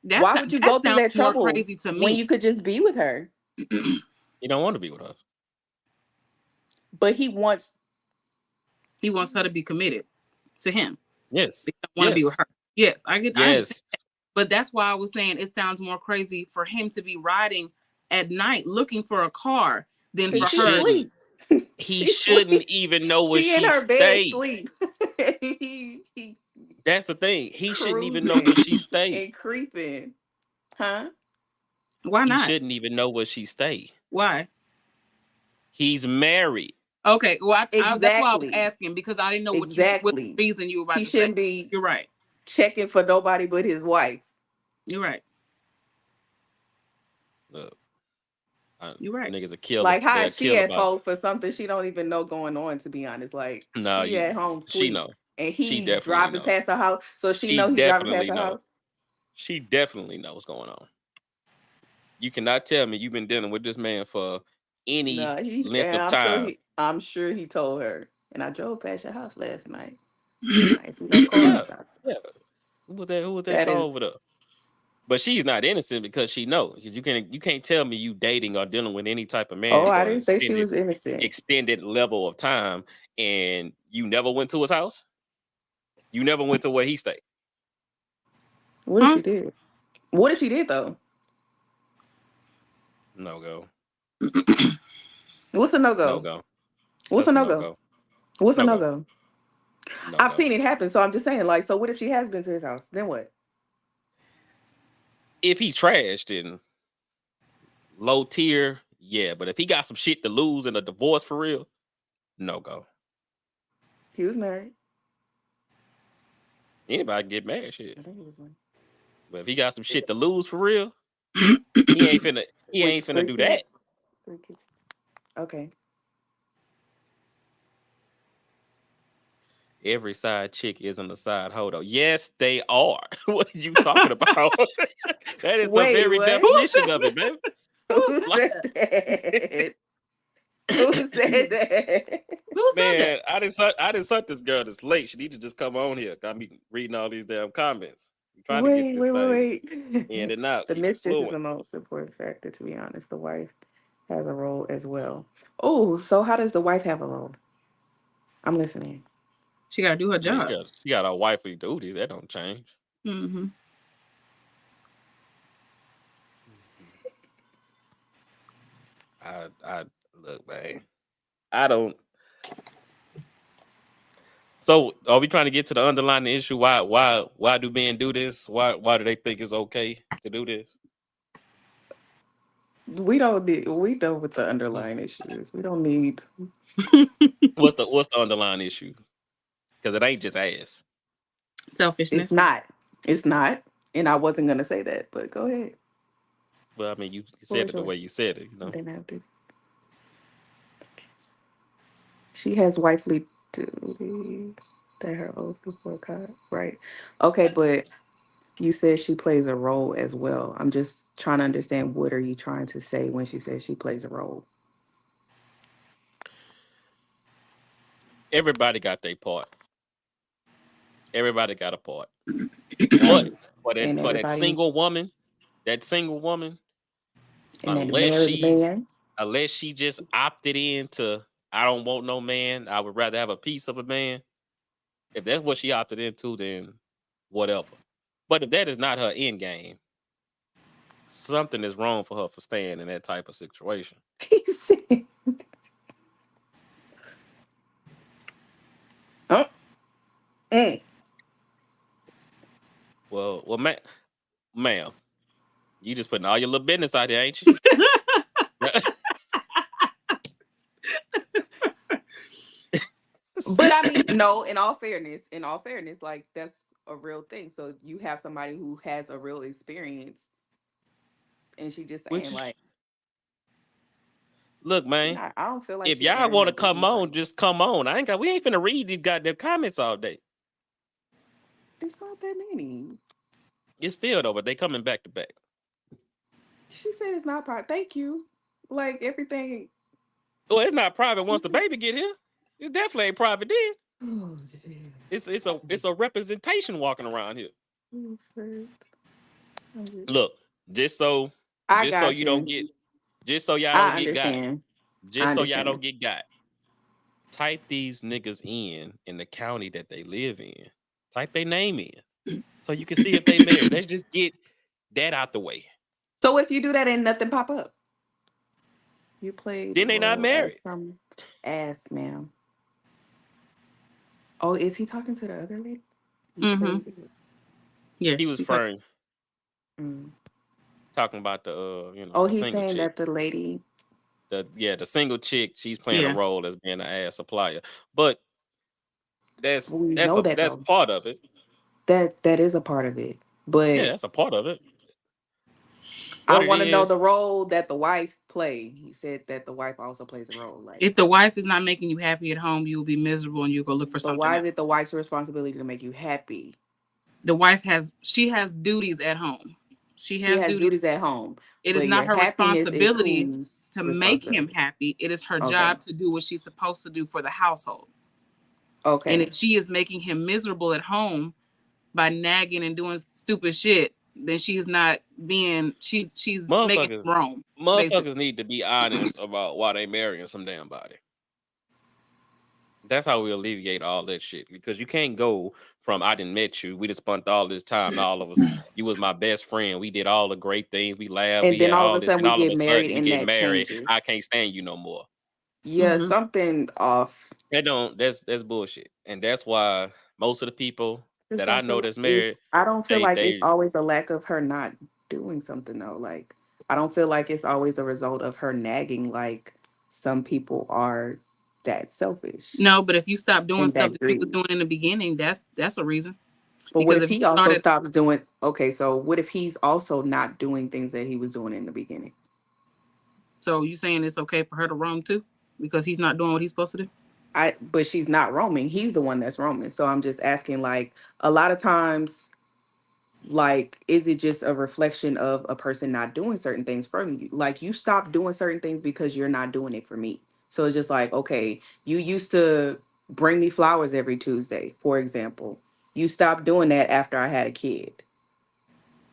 Why would you go through that sounds more trouble crazy to when me. you could just be with her? He don't want to be with her. But he wants her to be committed to him. Yes. He don't want to be with her. Yes, I understand that. But that's why I was saying it sounds more crazy for him to be riding at night looking for a car than for her. Sleep. He shouldn't even know where she in her stayed. bed sleep. That's the thing. He shouldn't even know where she stayed. And creeping. Huh? Why not? He shouldn't even know where she stayed. Why? He's married. Okay, well, that's why I was asking, because I didn't know what reason you were about to say. He shouldn't be. You're right. Checking for nobody but his wife. You're right. Look, you're right. Niggas a killer. Like, how is she at fault for something she don't even know going on? To be honest, like, she at home sleep, she know, and he driving past her house, so she know he's driving past her house. She definitely knows what's going on. You cannot tell me you've been dealing with this man for any length of time. I'm sure he told her. And I drove past your house last night. Yeah. Who was that call over there? But she's not innocent because she knows. You can't tell me you dating or dealing with any type of man. Oh, I didn't say she was innocent. Extended level of time, and you never went to his house. You never went to where he stayed. What if she did? What if she did though? No go. What's a no go? No go. What's a no go? What's a no go? I've seen it happen, so I'm just saying, like, so what if she has been to his house? Then what? If he trashed and low tier, yeah. But if he got some shit to lose in a divorce for real, no go. He was married. Anybody get married, shit. I think he was one. But if he got some shit to lose for real, he ain't finna do that. Okay. Every side chick isn't a side hoe though. Yes, they are. What are you talking about? That is the very definition of it, man. Who said that? Who said that? Who said that? I didn't suck this girl this late. She need to just come on here. Got me reading all these damn comments. Wait. In and out. The mistress is the most important factor, to be honest. The wife has a role as well. Oh, so how does the wife have a role? I'm listening. She gotta do her job. She got a wifely duties. That don't change. Mm-hmm. I look, man. I don't. So, are we trying to get to the underlying issue? Why do men do this? Why do they think it's okay to do this? We know what the underlying issue is. We don't need. What's the underlying issue? Because it ain't just ass. Selfishness. It's not. And I wasn't gonna say that, but go ahead. Well, I mean, you said it the way you said it. You know. I didn't have to. She has wifely duties that her oath before God. Right. Okay, but you said she plays a role as well. I'm just trying to understand, what are you trying to say when she says she plays a role? Everybody got their part. Everybody got a part. But for that single woman, unless she just opted into, I don't want no man, I would rather have a piece of a man. If that's what she opted into, then whatever. But if that is not her end game, something is wrong for her for staying in that type of situation. Well, ma'am, you just putting all your little business out there, ain't you? But I mean, no, in all fairness, like, that's a real thing. So you have somebody who has a real experience, and she just saying, like, look, man, I don't feel like if y'all want to come on, just come on. We ain't finna read these goddamn comments all day. It's not that many. It's still though, but they coming back to back. She said it's not private. Thank you. Like, everything. Well, it's not private once the baby get here. It definitely ain't private then. Oh, It's a representation walking around here. I'm just- Look, just so I just so got you don't you. get just so y'all don't I get got. understand. I Just so y'all don't understand. get got. Type these niggas in the county that they live in. Type their name in. So you can see if they married. Let's just get that out the way. So what if you do that and nothing pop up? You played the Then they not role as married. some ass, ma'am. Oh, is he talking to the other lady? He Mm-hmm. played it. Yeah. He was he's like, referring Mm. talking about the Oh, the he's single saying chick. that the lady. The single chick, she's playing a yeah. role as being an ass supplier. But that's We that's know a that that's though. part of it. That is a part of it. Yeah, But that's a part of it. I What it want to know is, the role that the wife played. He said that the wife also plays a role. Like, If the wife is not making you happy at home, you will be miserable and you'll go look for but something why is else. it the wife's responsibility to make you happy? The wife has duties at home. She She has has duties. duties at home, It is but not your her happiness is responsibility whose to make him responsibility? happy. It is her Okay. job to do what she's supposed to do for the household. And Okay. if she is making him miserable at home by nagging and doing stupid shit, then she's not being she's making him motherfuckers wrong, basically. motherfuckers need to be honest about why they marrying some damn body. That's how we alleviate all that shit. Because you can't go from I didn't met you, we just spent all this time, and all of us, you was my best friend. We did all the great things, we laughed, And we then had all of all a this, sudden and we all of get a married sudden we and get that married. I changes. can't stand you no more. Yeah, Mm-hmm. something off. That don't that's bullshit. And that's why most of the people Just that I don't know feel that's married, it's I don't feel they like it's they always a lack of her not doing something though. Like I don't feel like it's always a result of her nagging like some people are that selfish No, but if you stop doing and stuff that that you was greedy. doing in the beginning, that's a reason. But what Because if if you he also started, stops doing okay, so what if he's also not doing things that he was doing in the beginning? so you saying it's okay for her to roam too, because he's not doing what he's supposed to do. But she's not roaming. He's the one that's roaming. So I'm just asking like a lot of times like is it just a reflection of a person not doing certain things for you? Like you stop doing certain things because you're not doing it for me. So it's just like okay, you used to bring me flowers every Tuesday, for example. You stopped doing that after I had a kid.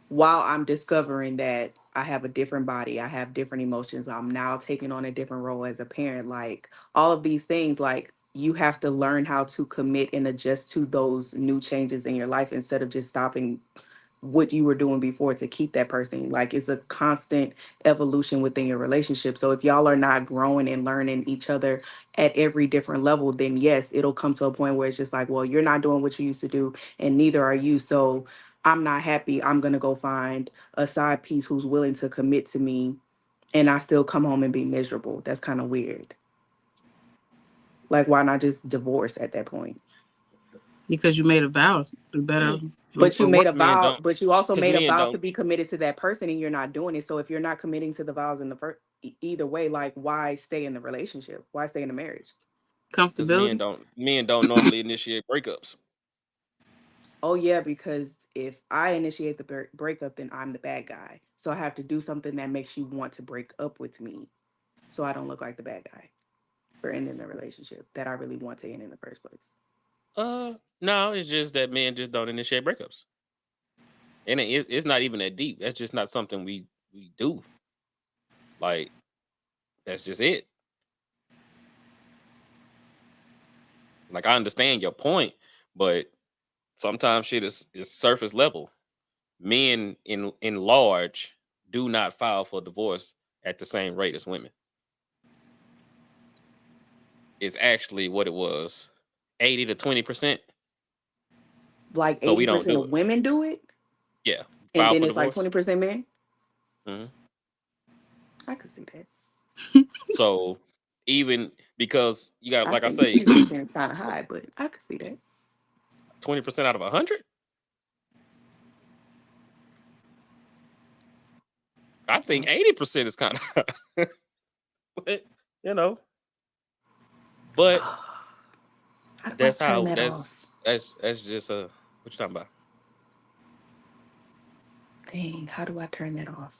While I'm discovering that I have a different body, I have different emotions, I'm now taking on a different role as a parent. Like all of these things, like you have to learn how to commit and adjust to those new changes in your life instead of just stopping what you were doing before to keep that person. Like it's a constant evolution within your relationship. So if y'all are not growing and learning each other at every different level, then yes, it'll come to a point where it's just like, well, you're not doing what you used to do, and neither are you. So I'm not happy. I'm gonna go find a side piece who's willing to commit to me, and I still come home and be miserable. That's kind of weird. Like, why not just divorce at that point? Because you made a vow to do better But you or made work. a men vow, don't but you also because made a men vow don't to be committed to that person and you're not doing it. So if you're not committing to the vows in the first either way, like why stay in the relationship? Why stay in the marriage? because men Comfortability. don't men don't normally initiate breakups. Oh yeah, because if I initiate the breakup, then I'm the bad guy. So I have to do something that makes you want to break up with me, so I don't look like the bad guy for ending the relationship that I really want to end in the first place. No, it's just that men just don't initiate breakups. And it's not even that deep. That's just not something we do. Like that's just it. Like I understand your point, but sometimes shit is surface level. Men in large do not file for divorce at the same rate as women. It's actually what it was, 80 to 20%. Like So we eighty don't percent do of it. women do it, Yeah, and file then for it's like divorce. 20% men. Mhm. I could see that. So even because you got, I like I think say, 20% is kind of high, but I could see that. 20% out of 100. I think 80% is kind of, but you know, but How do I that's turn how that that's off? that's just what you talking about? Dang, how do I turn that off?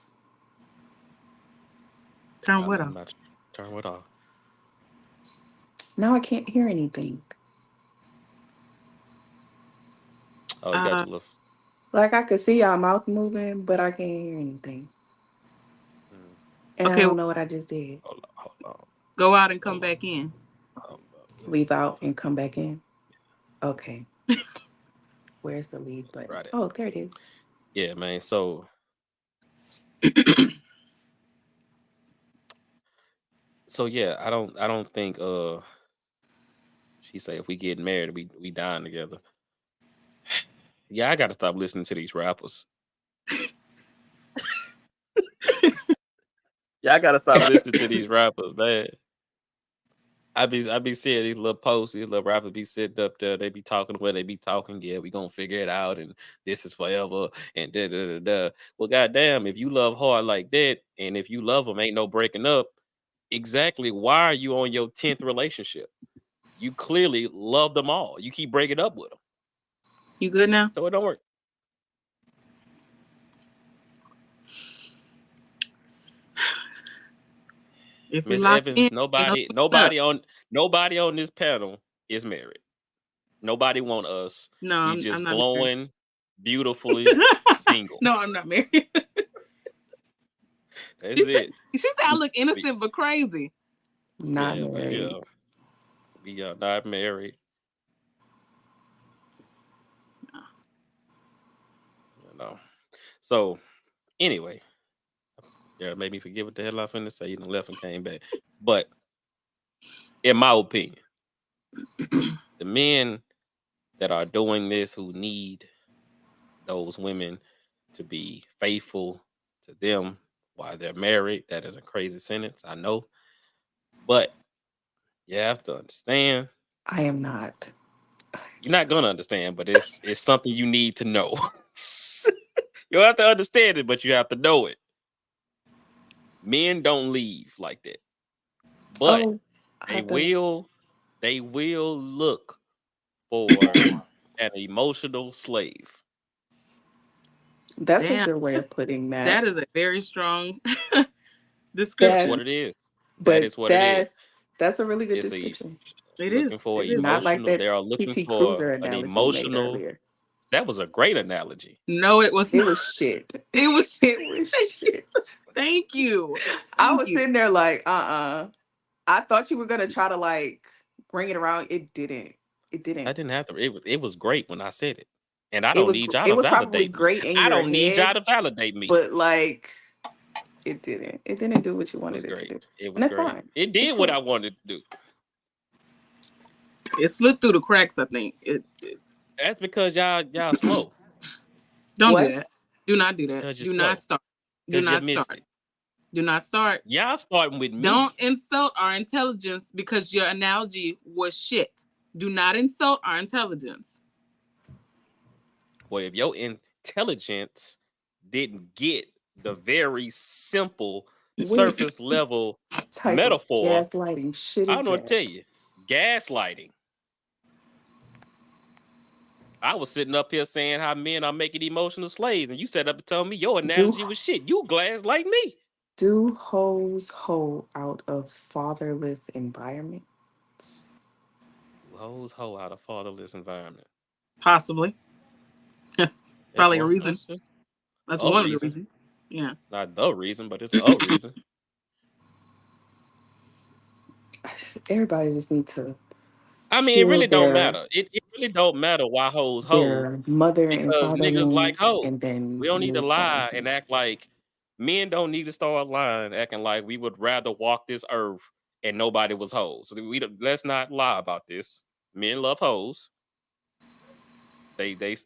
Turn I'm what not off? about to turn what off. Now I can't hear anything. Oh, you got your little. Like I could see y'all mouth moving, but I can't hear anything. And I Okay, don't know what I just did. Hold on. go out and come back in. Leave out and come back in. Okay. Where's the leave button? Right. Oh, there it is. Yeah, man. So yeah, I don't think she say if we get married, we dying together. Yeah, I gotta stop listening to these rappers. Yeah, I gotta stop listening to these rappers, man. I be seeing these little posts, these little rappers be sitting up there, they be talking where they be talking. Yeah, we gonna figure it out, and this is forever, and da da da da. Well, goddamn, if you love hard like that, and if you love them, ain't no breaking up. Exactly, why are you on your 10th relationship? You clearly love them all. You keep breaking up with them. You good now? So it don't work. If we Miss locked Evans, in, nobody on this panel is married. Nobody want us. No, You just I'm not glowing, beautifully single. No, I'm not married. That's she said, it. she said I look innocent but crazy. Not married. We are not married. No. So anyway, yeah, made me forget what the hell I was finna say. You know, left and came back. But in my opinion, the men that are doing this who need those women to be faithful to them while they're married, that is a crazy sentence, I know. But you have to understand. I am not. You're not gonna understand, but it's something you need to know. You have to understand it, but you have to know it. Men don't leave like that. But they will look for an emotional slave. That's a good way of putting that. That is a very strong description. That's what it is. That is what it is. That's a really good description. It looking is. for It is. Not like that. They are looking PT for Cruiser an analogy emotional. you made earlier. That was a great analogy. No, it was. It was shit. It was. It was shit. Thank you. I was sitting there like, I thought you were gonna try to like bring it around. It didn't. It didn't. I didn't have to. It was great when I said it, and I don't need y'all to validate. Probably great in I your don't need y'all to validate me. But like, it didn't. It didn't do what you wanted it to do. It was and that's great. fine. It did what I wanted to do. It slipped through the cracks. I think that's because y'all slow. Don't do that. Do not do that. Do not start. Do not start. Do not start. Y'all starting with me. Don't insult our intelligence because your analogy was shit. Do not insult our intelligence. Well, if your intelligence didn't get the very simple surface level metaphor, gaslighting shit. I don't know what to tell you. Gaslighting. I was sitting up here saying how men are making emotional slaves, and you sat up and told me your analogy was shit. You glass like me. Do hoes hoe out of fatherless environments? Hoes hoe out of fatherless environment. Possibly. That's probably a reason. That's one of the reasons. Yeah. Not the reason, but it's a reason. Everybody just needs to. I mean, it really don't matter. It really don't matter why hoes hoe. Mother because and father niggas like hoes. And then we don't need to lie and act like men don't need to start lying, acting like we would rather walk this earth and nobody was hoes. So let's not lie about this. Men love hoes. They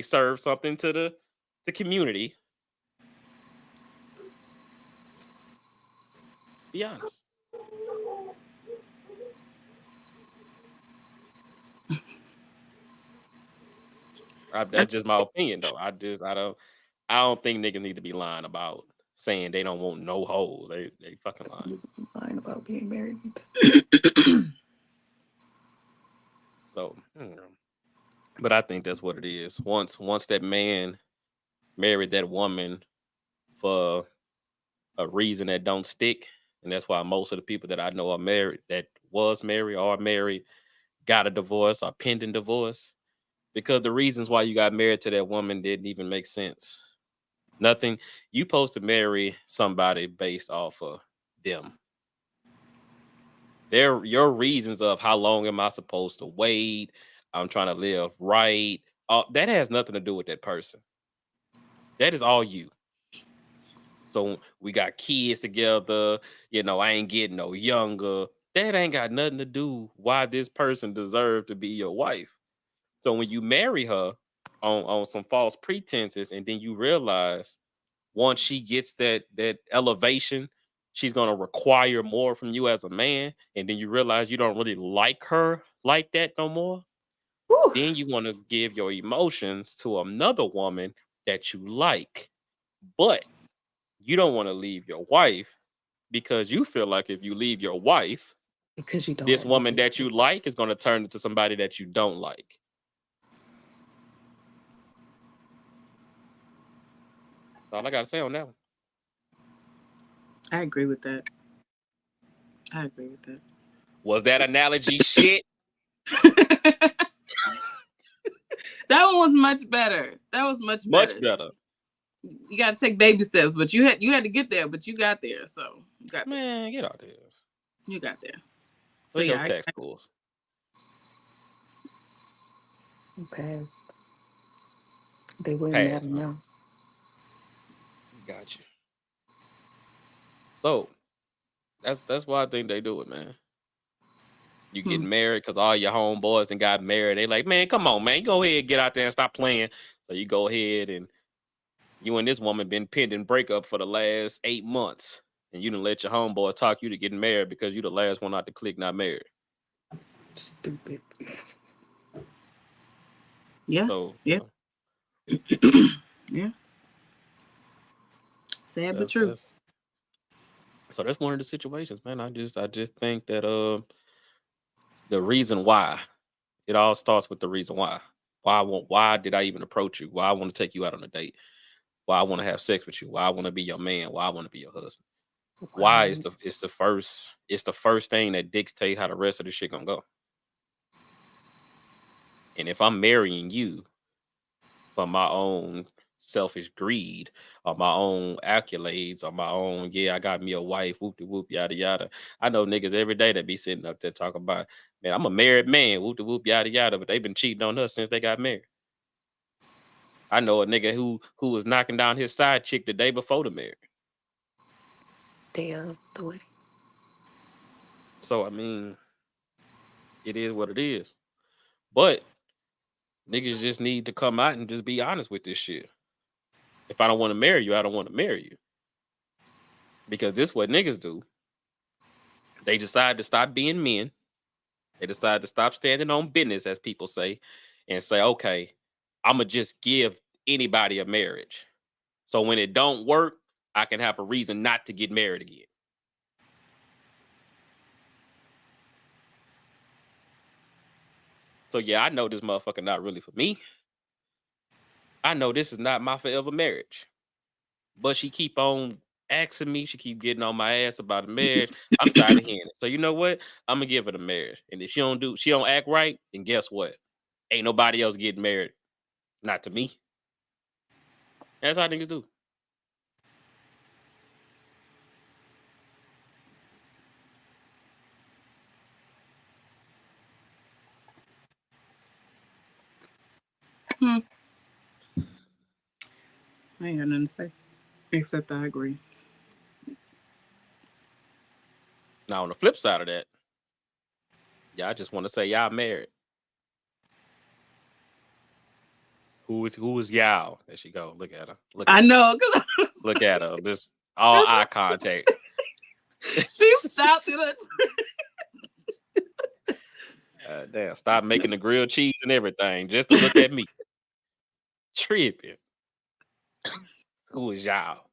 serve something to the community. Let's be honest. That's just my opinion, though. I don't think niggas need to be lying about saying they don't want no hoes. They fucking lying about being married. So, but I think that's what it is. Once that man married that woman for a reason that don't stick, and that's why most of the people that I know are married that was married or married, got a divorce or pending divorce, because the reasons why you got married to that woman didn't even make sense. Nothing. You supposed to marry somebody based off of them. They're your reasons of how long am I supposed to wait? I'm trying to live right. That has nothing to do with that person. That is all you. So we got kids together. I ain't getting no younger. That ain't got nothing to do why this person deserved to be your wife. So when you marry her on some false pretenses, and then you realize once she gets that elevation, she's gonna require more from you as a man, and then you realize you don't really like her like that no more. Whew. Then you want to give your emotions to another woman that you like, but you don't want to leave your wife because you feel like if you leave your wife, Because you don't this like woman the that you like is going to turn into somebody that you don't like. That's all I got to say on that one. I agree with that. Was that analogy shit? That one was much better. That was much better. You got to take baby steps, but you had to get there, but you got there. So you got there. Man, get out there. You got there. What's your tax scores? Passed. They wouldn't have known. Got you. So that's why I think they do it, man. You getting married because all your homeboys and got married. They like, man, come on, man. Go ahead, get out there and stop playing. So you go ahead, and you and this woman been pending breakup for the last 8 months. And you done let your homeboys talk you to getting married because you the last one out the clique not married. Stupid. Yeah. So, yeah. Yeah. Sad but true. So that's one of the situations, man. I just think that the reason why it all starts with the reason why. Why did I even approach you? Why I want to take you out on a date? Why I want to have sex with you? Why I want to be your man? Why I want to be your husband? Why is the first thing that dictates how the rest of the shit gonna go. And if I'm marrying you for my own selfish greed or my own accolades or my own, I got me a wife, whoop de whoop, yada yada. I know niggas every day that be sitting up there talking about, man, I'm a married man, whoop de whoop, yada yada, but they've been cheating on her since they got married. I know a nigga who was knocking down his side chick the day before the marriage. Day of the wedding. So I mean, it is what it is. But niggas just need to come out and just be honest with this shit. If I don't want to marry you, I don't want to marry you. Because this is what niggas do. They decide to stop being men. They decide to stop standing on business, as people say, and say, okay, I'm going to just give anybody a marriage. So when it don't work, I can have a reason not to get married again. So yeah, I know this motherfucker not really for me. I know this is not my forever marriage. But she keep on asking me. She keep getting on my ass about a marriage. I'm tired of hearing it. So you know what? I'm gonna give her the marriage. And if she don't act right, then guess what? Ain't nobody else getting married. Not to me. That's how niggas do. I ain't got nothing to say. Except I agree. Now on the flip side of that, I just want to say y'all married. Who is y'all? There she go. Look at her. I know. Look at her. Just all eye contact. She stopped it. Damn, stop making the grilled cheese and everything just to look at me. Tripping. Who is y'all?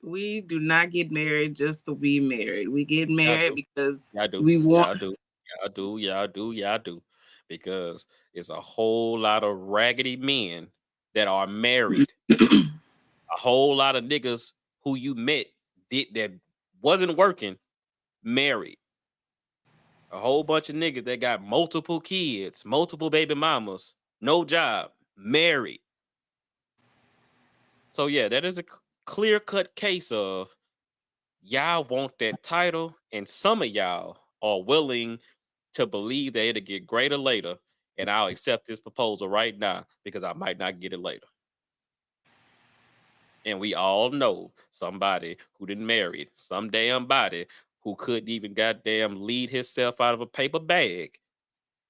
We do not get married just to be married. We get married because we want. Y'all do. Because it's a whole lot of raggedy men that are married. A whole lot of niggas who you met that wasn't working, married. A whole bunch of niggas that got multiple kids, multiple baby mamas, no job, married. So yeah, that is a clear-cut case of y'all want that title, and some of y'all are willing to believe that it'll get greater later, and I'll accept this proposal right now because I might not get it later. And we all know somebody who didn't marry some damn body who couldn't even goddamn lead himself out of a paper bag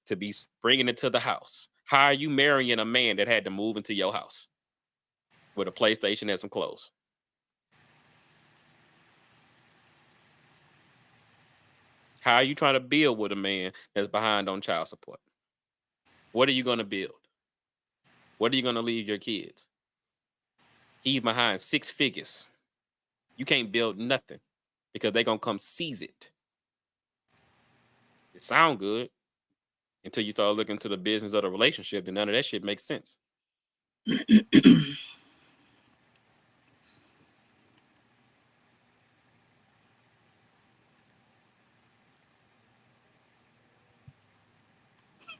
to be bringing it to the house. How are you marrying a man that had to move into your house with a PlayStation and some clothes? How are you trying to build with a man that's behind on child support? What are you going to build? What are you going to leave your kids? He's behind 6 figures. You can't build nothing because they're going to come seize it. It sound good until you start looking to the business of the relationship, and none of that shit makes sense.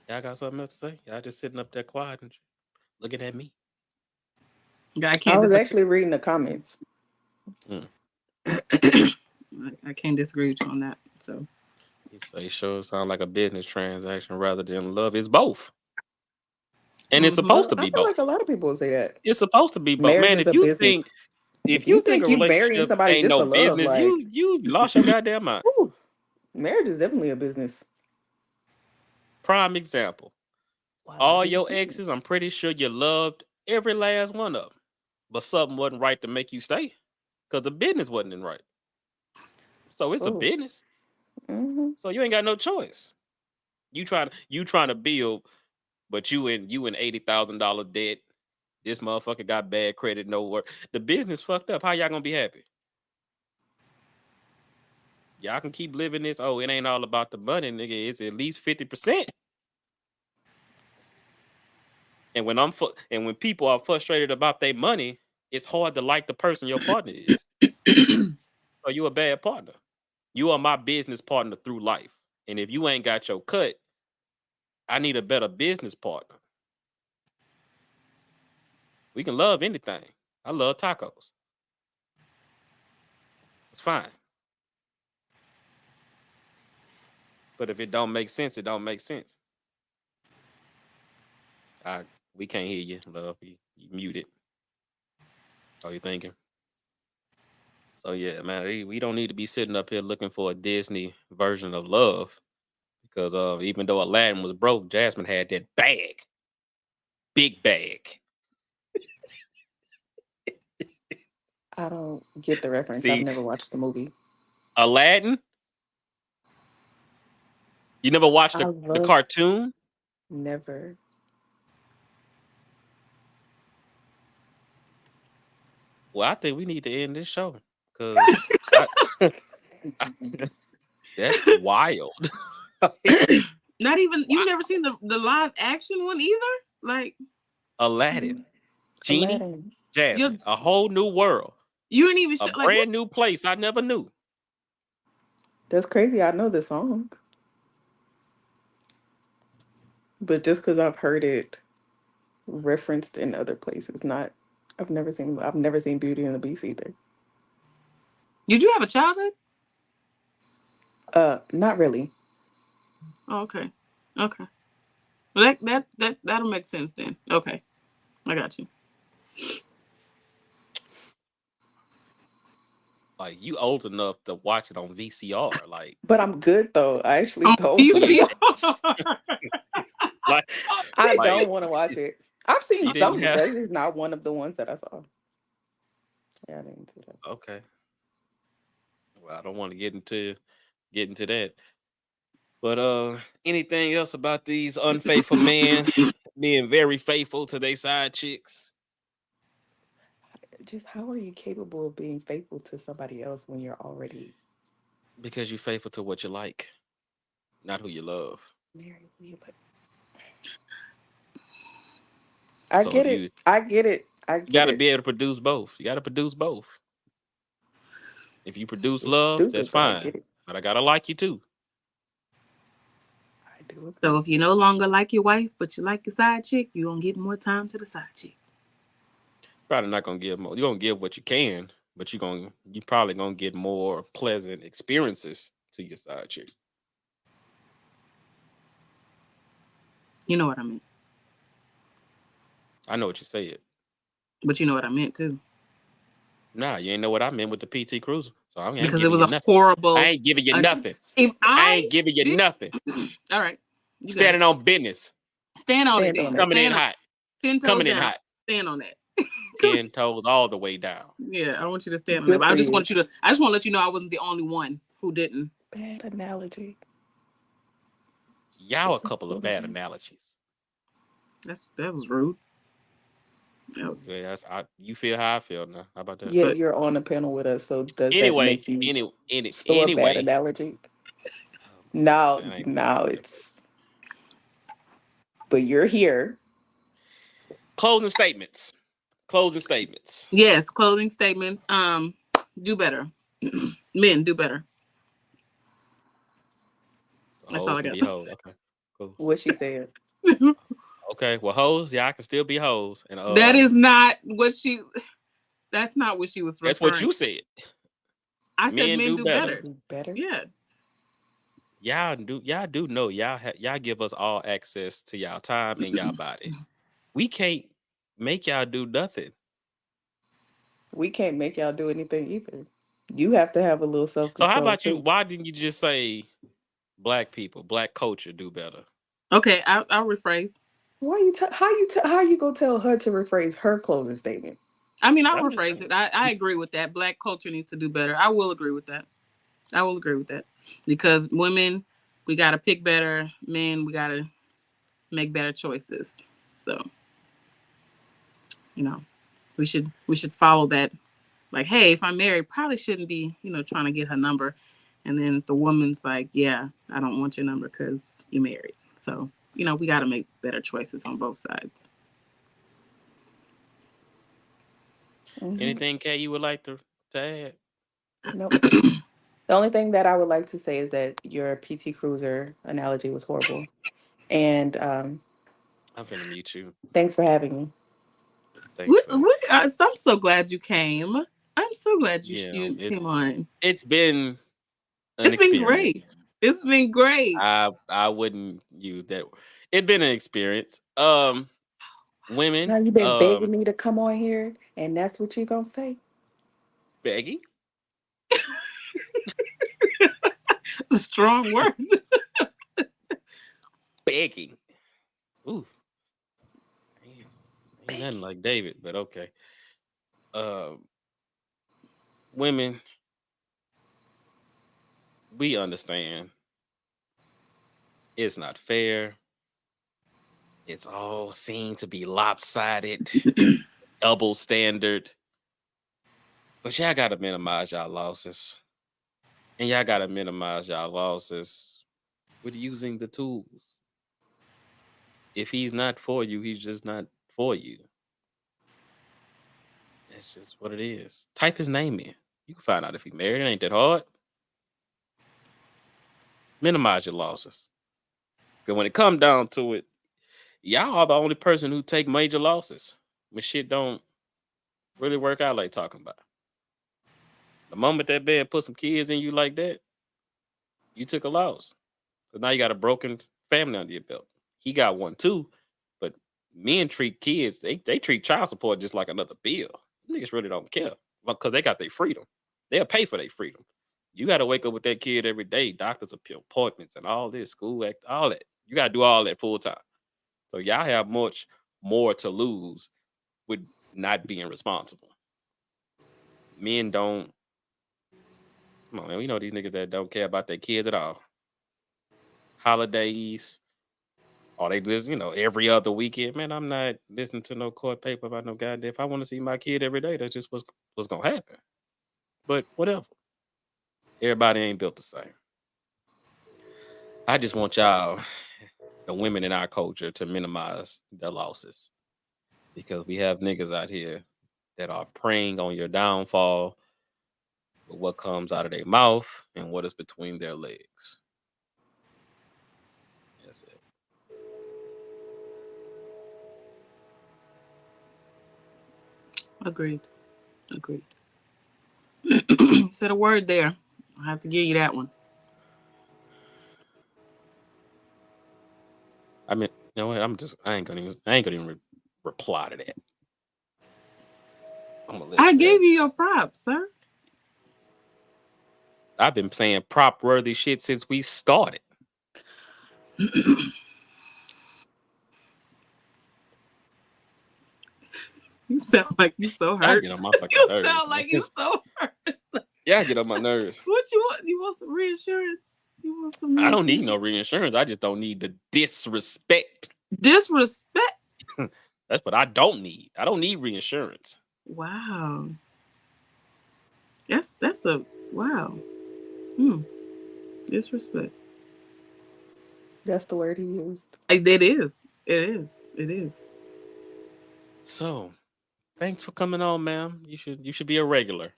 Y'all got something else to say? Y'all just sitting up there quiet and looking at me. I was actually reading the comments. I can't disagree with you on that. So you say sure sound like a business transaction rather than love. It's both. And it's supposed to be both. Like a lot of people say that. It's supposed to be both. Man, if you think if you think a relationship somebody ain't no business, like, you lost your goddamn mind. Marriage is definitely a business. Prime example. All your exes, I'm pretty sure you loved every last one of them. But something wasn't right to make you stay. Because the business wasn't right. So it's a business. Mm-hmm. So you ain't got no choice. You trying to build, but you in $80,000 debt. This motherfucker got bad credit, no work. The business fucked up. How y'all gonna be happy? Y'all can keep living this. Oh, it ain't all about the money, nigga. It's at least 50%. And when people are frustrated about their money, it's hard to like the person your partner is. So you a bad partner. You are my business partner through life. And if you ain't got your cut, I need a better business partner. We can love anything. I love tacos. It's fine. But if it don't make sense, it don't make sense. We can't hear you, love. You muted. How you thinking? So yeah, man, we don't need to be sitting up here looking for a Disney version of love. Because even though Aladdin was broke, Jasmine had that bag. Big bag. I don't get the reference. I've never watched the movie. Aladdin? You never watched the cartoon? Never. Well, I think we need to end this show. Because that's wild. Not even you've never seen the live action one either? Like Aladdin. Genie, Jasmine, a whole new world. You ain't even a brand new place I never knew. That's crazy. I know the song. But just because I've heard it referenced in other places, I've never seen Beauty and the Beast either. Did you have a childhood? Not really. Oh, okay. Well, that'll make sense then. Okay. I got you. Like, you old enough to watch it on VCR, like. But I'm good though. I actually don't. Like, I don't want to watch it. I've seen some. That's just not one of the ones that I saw. Yeah, I didn't see that. Okay. Well, I don't want to get into that. But anything else about these unfaithful men being very faithful to their side chicks? Just how are you capable of being faithful to somebody else when you're already? Because you're faithful to what you like, not who you love. I get it. You got to be able to produce both. If you produce love, that's fine. But I gotta like you too. do agree. So if you no longer like your wife, but you like your side chick, you're gonna get more time to the side chick. Probably not gonna give more. You're gonna give what you can, but you probably gonna get more pleasant experiences to your side chick. You know what I mean? I know what you said. But you know what I meant too. Nah, you ain't know what I meant with the PT Cruiser. So I ain't Because it giving was you a nothing. horrible. I ain't giving you nothing. If I ain't giving you nothing. All right. You got it. Standing on business. Stand on it. Stand on then. it. Coming in Stand on- hot. 10 toes Coming in down. hot. Stand on that. 10 toes all the way down. Yeah, I want you to stand on Good that. But I for just you. want to let you know I wasn't the only one who didn't. Bad analogy. Y'all a couple of bad analogies. That was rude. That was... Yeah, you feel how I feel now. How about that? Yeah, you're on the panel with us, so does that Anyway, make you so a bad anyway. analogy? No, it's. But you're here. Closing statements. Yes, closing statements. Do better. Men, do better. That's all I got. Okay, cool. What she said. Okay, well, hoes, y'all can still be hoes. And that is not what she. That's not what she was referring. That's what you said. I said men do better. Do better. Yeah. Y'all do know y'all give us all access to y'all time and y'all body. We can't make y'all do nothing. We can't make y'all do anything either. You have to have a little self-control. So how about you? too. Why didn't you just say black people, black culture do better? Okay, I'll rephrase. Why you how you gonna tell her to rephrase her closing statement? I mean, I'll rephrase it. I agree with that. Black culture needs to do better. I will agree with that. Because women, we gotta pick better. Men, we gotta make better choices. So, we should follow that. Like, hey, if I'm married, probably shouldn't be, trying to get her number. And then the woman's like, yeah, I don't want your number because you're married. So, we got to make better choices on both sides. Mm-hmm. Anything, Kay, you would like to add? Nope. The only thing that I would like to say is that your PT Cruiser analogy was horrible. And I'm finna mute you. Thanks for having me. I'm so glad you came. I'm so glad you came on. It's been great. It's been great. I wouldn't use that. It's been an experience. Women. Now you've been begging me to come on here, and that's what you're gonna say? Begging? It's a strong word. Begging. Ooh. Ain't nothing like David, but okay. Women, we understand it's not fair. It's all seen to be lopsided, double standard. But y'all gotta minimize y'all losses. And y'all gotta minimize y'all losses with using the tools. If he's not for you, he's just not for you. That's just what it is. Type his name in. You can find out if he's married. It ain't that hard. Minimize your losses. Because when it comes down to it, y'all are the only person who take major losses when shit don't really work out like talking about. The moment that man put some kids in you like that, you took a loss. Because now you got a broken family under your belt. He got one too, but men treat kids, they treat child support just like another bill. Niggas really don't care because they got their freedom. They'll pay for their freedom. You got to wake up with that kid every day, doctor's appointments and all this, school act, all that. You got to do all that full time. So y'all have much more to lose with not being responsible. Men don't. Come on, man. We know these niggas that don't care about their kids at all. Holidays, or they just, every other weekend. Man, I'm not listening to no court paper about no goddamn. If I want to see my kid every day, that's just what's gonna happen. But whatever. Everybody ain't built the same. I just want y'all, the women in our culture, to minimize their losses. Because we have niggas out here that are preying on your downfall with what comes out of their mouth and what is between their legs. That's it. Agreed. Said a word there. I have to give you that one. I mean, you know what? I ain't gonna even reply to that. I'm gonna let I gave you your props, sir. I've been playing prop worthy shit since we started. You sound like you so I hurt. get on my fucking You nerves. sound like you so hurt. Yeah, I get on my nerves. What you want? You want some reassurance? You want some I don't reassurance? need no reinsurance. I just don't need the disrespect. Disrespect. That's what I don't need. I don't need reinsurance. Wow. That's a wow. Disrespect. That's the word he used. It is. It is. So, thanks for coming on, ma'am. You should be a regular.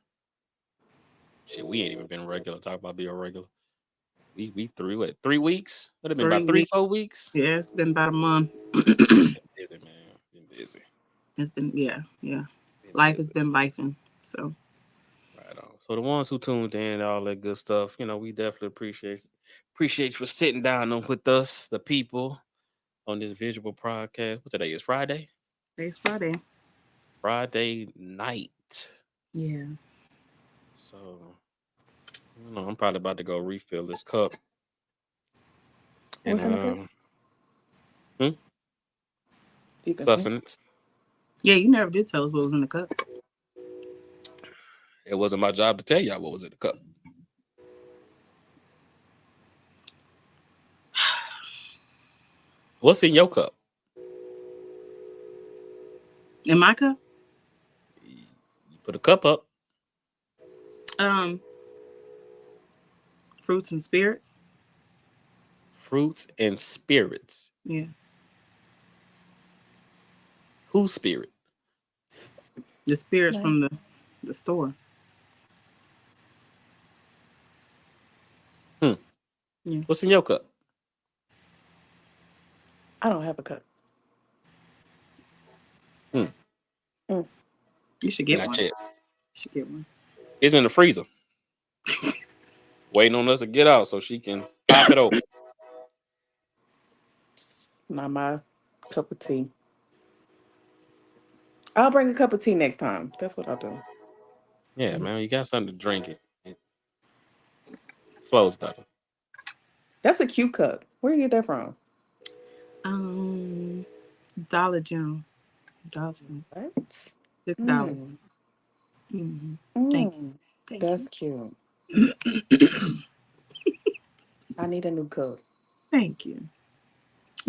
Shit, we ain't even been regular. Talk about being a regular. We through it. 3 weeks? Would have been about 3-4 weeks. Yeah, it's been about a month. Been busy, man. Been busy. It's been yeah. Been Life busy. has been lifing. So Right on. So the ones who tuned in, all that good stuff, we definitely appreciate you for sitting down with us, the people, on this visual podcast. What today is? Friday? next Friday. Friday night. Yeah. So I don't know. I'm probably about to go refill this cup. What's in the cup? Sustenance. Yeah, you never did tell us what was in the cup. It wasn't my job to tell y'all what was in the cup. What's in your cup? In my cup? You put a cup up. Fruits and spirits. Fruits and spirits. Yeah. Whose spirit? The spirits from the store. Yeah. What's in your cup? I don't have a cup. You should get one. Check. You should get one. It's in the freezer. Waiting on us to get out so she can pop it open. It's not my cup of tea. I'll bring a cup of tea next time. That's what I'll do. Yeah, man, you got something to drink it flows better. That's a cute cup. Where you get that from? Dollar General. What? $6. Thank you. That's cute. I need a new cup. Thank you.